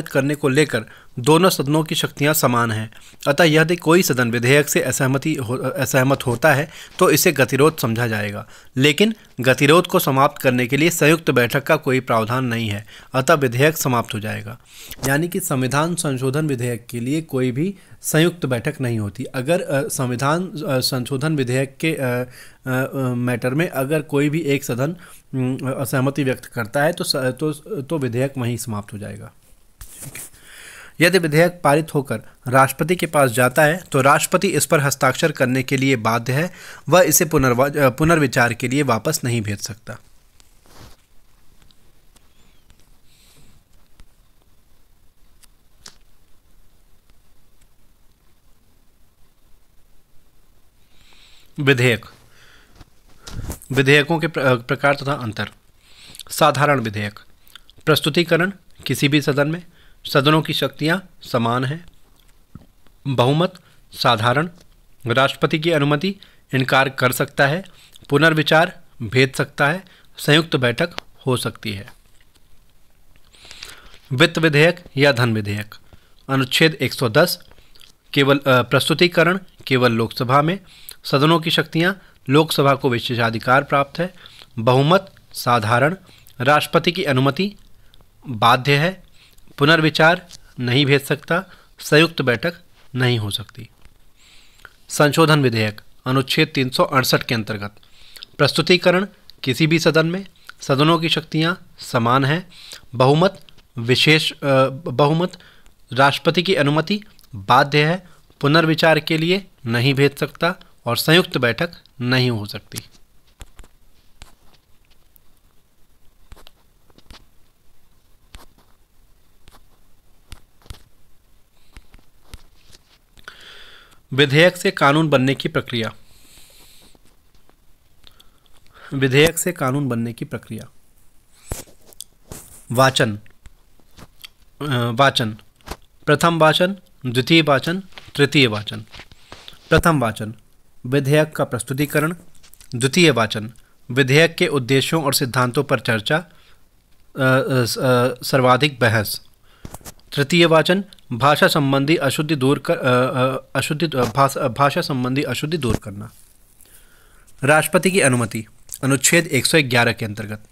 करने को लेकर दोनों सदनों की शक्तियां समान हैं। अतः यदि कोई सदन विधेयक से असहमत होता है तो इसे गतिरोध समझा जाएगा, लेकिन गतिरोध को समाप्त करने के लिए संयुक्त बैठक का कोई प्रावधान नहीं है। अतः विधेयक समाप्त हो जाएगा। यानी कि संविधान संशोधन विधेयक के लिए कोई भी संयुक्त बैठक नहीं होती। अगर संविधान संशोधन विधेयक के मैटर में अगर कोई भी एक सदन असहमति व्यक्त करता है तो विधेयक वहीं समाप्त हो जाएगा। यदि विधेयक पारित होकर राष्ट्रपति के पास जाता है तो राष्ट्रपति इस पर हस्ताक्षर करने के लिए बाध्य है। वह इसे पुनर्विचार के लिए वापस नहीं भेज सकता। विधेयकों के प्रकार तथा अंतर। साधारण विधेयक। प्रस्तुतिकरण किसी भी सदन में। सदनों की शक्तियां समान हैं। बहुमत साधारण। राष्ट्रपति की अनुमति इनकार कर सकता है। पुनर्विचार भेज सकता है। संयुक्त बैठक हो सकती है। वित्त विधेयक या धन विधेयक। अनुच्छेद 110। केवल प्रस्तुतिकरण केवल लोकसभा में। सदनों की शक्तियां लोकसभा को विशेषाधिकार प्राप्त है। बहुमत साधारण। राष्ट्रपति की अनुमति बाध्य है। पुनर्विचार नहीं भेज सकता। संयुक्त बैठक नहीं हो सकती। संशोधन विधेयक अनुच्छेद 368 के अंतर्गत प्रस्तुतिकरण किसी भी सदन में। सदनों की शक्तियां समान हैं। बहुमत बहुमत। राष्ट्रपति की अनुमति बाध्य है। पुनर्विचार के लिए नहीं भेज सकता और संयुक्त बैठक नहीं हो सकती। विधेयक से कानून बनने की प्रक्रिया। विधेयक से कानून बनने की प्रक्रिया। वाचन। प्रथम वाचन, द्वितीय वाचन, तृतीय वाचन। प्रथम वाचन विधेयक का प्रस्तुतिकरण। द्वितीय वाचन विधेयक के उद्देश्यों और सिद्धांतों पर चर्चा, सर्वाधिक बहस। तृतीय वाचन भाषा संबंधी अशुद्धि दूर करना। राष्ट्रपति की अनुमति अनुच्छेद 111 के अंतर्गत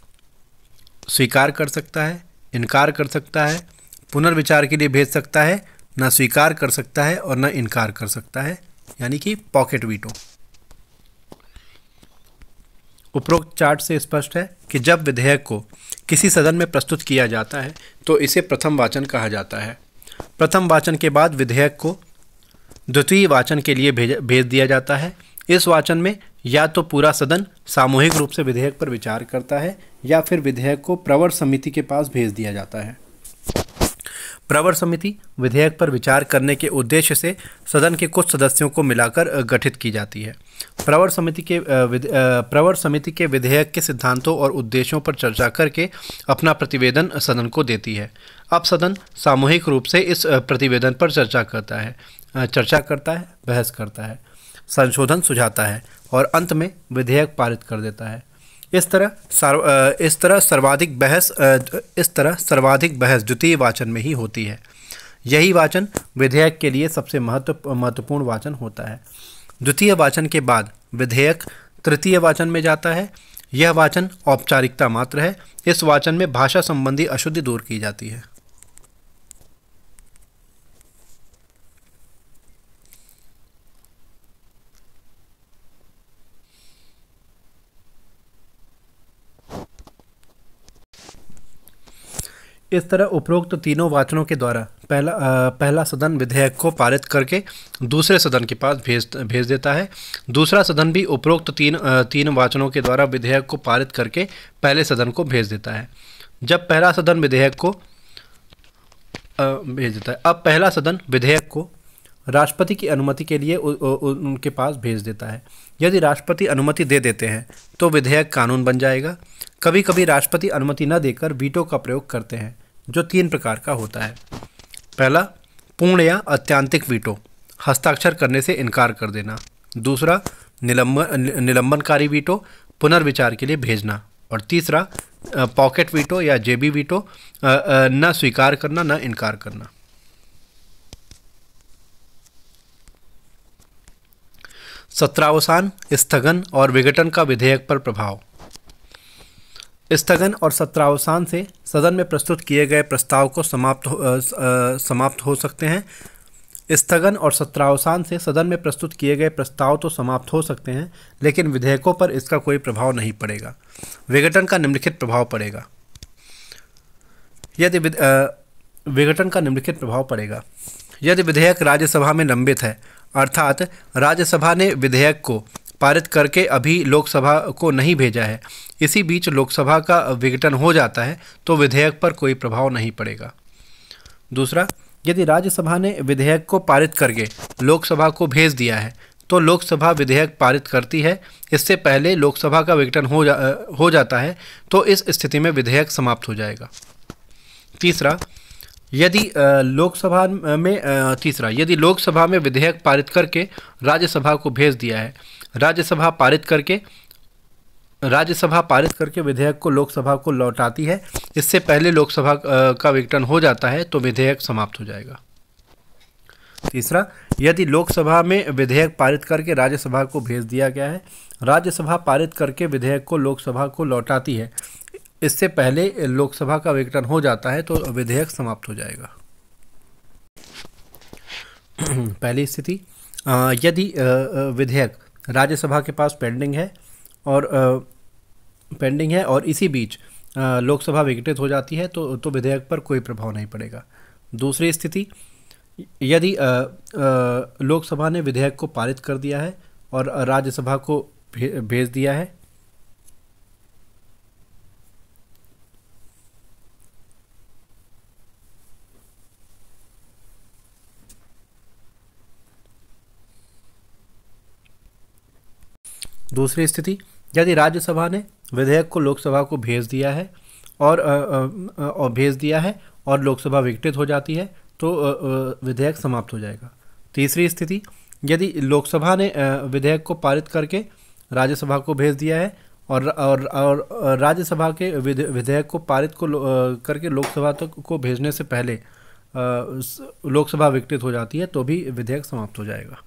स्वीकार कर सकता है, इनकार कर सकता है, पुनर्विचार के लिए भेज सकता है, न स्वीकार कर सकता है और न इनकार कर सकता है, यानी कि पॉकेट वीटो। उपरोक्त चार्ट से स्पष्ट है कि जब विधेयक को किसी सदन में प्रस्तुत किया जाता है तो इसे प्रथम वाचन कहा जाता है। प्रथम वाचन के बाद विधेयक को द्वितीय वाचन के लिए भेज दिया जाता है। इस वाचन में या तो पूरा सदन सामूहिक रूप से विधेयक पर विचार करता है या फिर विधेयक को प्रवर समिति के पास भेज दिया जाता है। प्रवर समिति विधेयक पर विचार करने के उद्देश्य से सदन के कुछ सदस्यों को मिलाकर गठित की जाती है। प्रवर समिति के विधेयक के सिद्धांतों और उद्देश्यों पर चर्चा करके अपना प्रतिवेदन सदन को देती है। अब सदन सामूहिक रूप से इस प्रतिवेदन पर चर्चा करता है, बहस करता है, संशोधन सुझाता है और अंत में विधेयक पारित कर देता है। इस तरह सर्वाधिक बहस द्वितीय वाचन में ही होती है। यही वाचन विधेयक के लिए सबसे महत्वपूर्ण वाचन होता है। द्वितीय वाचन के बाद विधेयक तृतीय वाचन में जाता है। यह वाचन औपचारिकता मात्र है। इस वाचन में भाषा संबंधी अशुद्धि दूर की जाती है। इस तरह उपरोक्त तीनों वाचनों के द्वारा पहला सदन विधेयक को पारित करके दूसरे सदन के पास भेज देता है। दूसरा सदन भी उपरोक्त तीन वाचनों के द्वारा विधेयक को पारित करके पहले सदन को भेज देता है। जब पहला सदन विधेयक को भेज देता है, अब पहला सदन विधेयक को राष्ट्रपति की अनुमति के लिए उनके पास भेज देता है। यदि राष्ट्रपति अनुमति दे देते हैं तो विधेयक कानून बन जाएगा। कभी कभी राष्ट्रपति अनुमति न देकर वीटो का प्रयोग करते हैं, जो 3 प्रकार का होता है। पहला, पूर्ण या अत्यंतिक वीटो, हस्ताक्षर करने से इनकार कर देना। दूसरा, निलंबनकारी वीटो, पुनर्विचार के लिए भेजना। और तीसरा, पॉकेट वीटो या जेबी वीटो, न स्वीकार करना न इनकार करना। सत्रावसान, स्थगन और विघटन का विधेयक पर प्रभाव। स्थगन और सत्रावसान से सदन में प्रस्तुत किए गए प्रस्ताव को समाप्त हो सकते हैं। स्थगन और सत्रावसान से सदन में प्रस्तुत किए गए प्रस्ताव तो समाप्त हो सकते हैं, लेकिन विधेयकों पर इसका कोई प्रभाव नहीं पड़ेगा। विघटन का निम्नलिखित प्रभाव पड़ेगा। यदि विधेयक राज्यसभा में लंबित है, अर्थात राज्यसभा ने विधेयक को पारित करके अभी लोकसभा को नहीं भेजा है, इसी बीच लोकसभा का विघटन हो जाता है, तो विधेयक पर कोई प्रभाव नहीं पड़ेगा। दूसरा, यदि राज्यसभा ने विधेयक को पारित करके लोकसभा को भेज दिया है, तो लोकसभा विधेयक पारित करती है, इससे पहले लोकसभा का विघटन हो जाता है, तो इस स्थिति में विधेयक समाप्त हो जाएगा। तीसरा, यदि लोकसभा में विधेयक पारित करके राज्यसभा को भेज दिया है, राज्यसभा पारित करके विधेयक को लोकसभा को लौटाती है, इससे पहले लोकसभा का विघटन हो जाता है, तो विधेयक समाप्त हो जाएगा। तीसरा, यदि लोकसभा में विधेयक पारित करके राज्यसभा को भेज दिया गया है, राज्यसभा पारित करके विधेयक को लोकसभा को लौटाती है, इससे पहले लोकसभा का विघटन हो जाता है, तो विधेयक समाप्त हो जाएगा। पहली स्थिति, यदि विधेयक राज्यसभा के पास पेंडिंग है और इसी बीच लोकसभा विघटित हो जाती है, तो विधेयक पर कोई प्रभाव नहीं पड़ेगा। दूसरी स्थिति, यदि लोकसभा ने विधेयक को पारित कर दिया है और राज्यसभा को भेज दिया है, दूसरी स्थिति, यदि राज्यसभा ने विधेयक को लोकसभा को भेज दिया है और लोकसभा विघटित हो जाती है, तो विधेयक समाप्त हो जाएगा। तीसरी स्थिति, यदि लोकसभा ने विधेयक को पारित करके राज्यसभा को भेज दिया है और राज्यसभा के विधेयक को पारित करके लोकसभा तक को भेजने से पहले लोकसभा विघटित हो जाती है, तो भी विधेयक समाप्त हो जाएगा।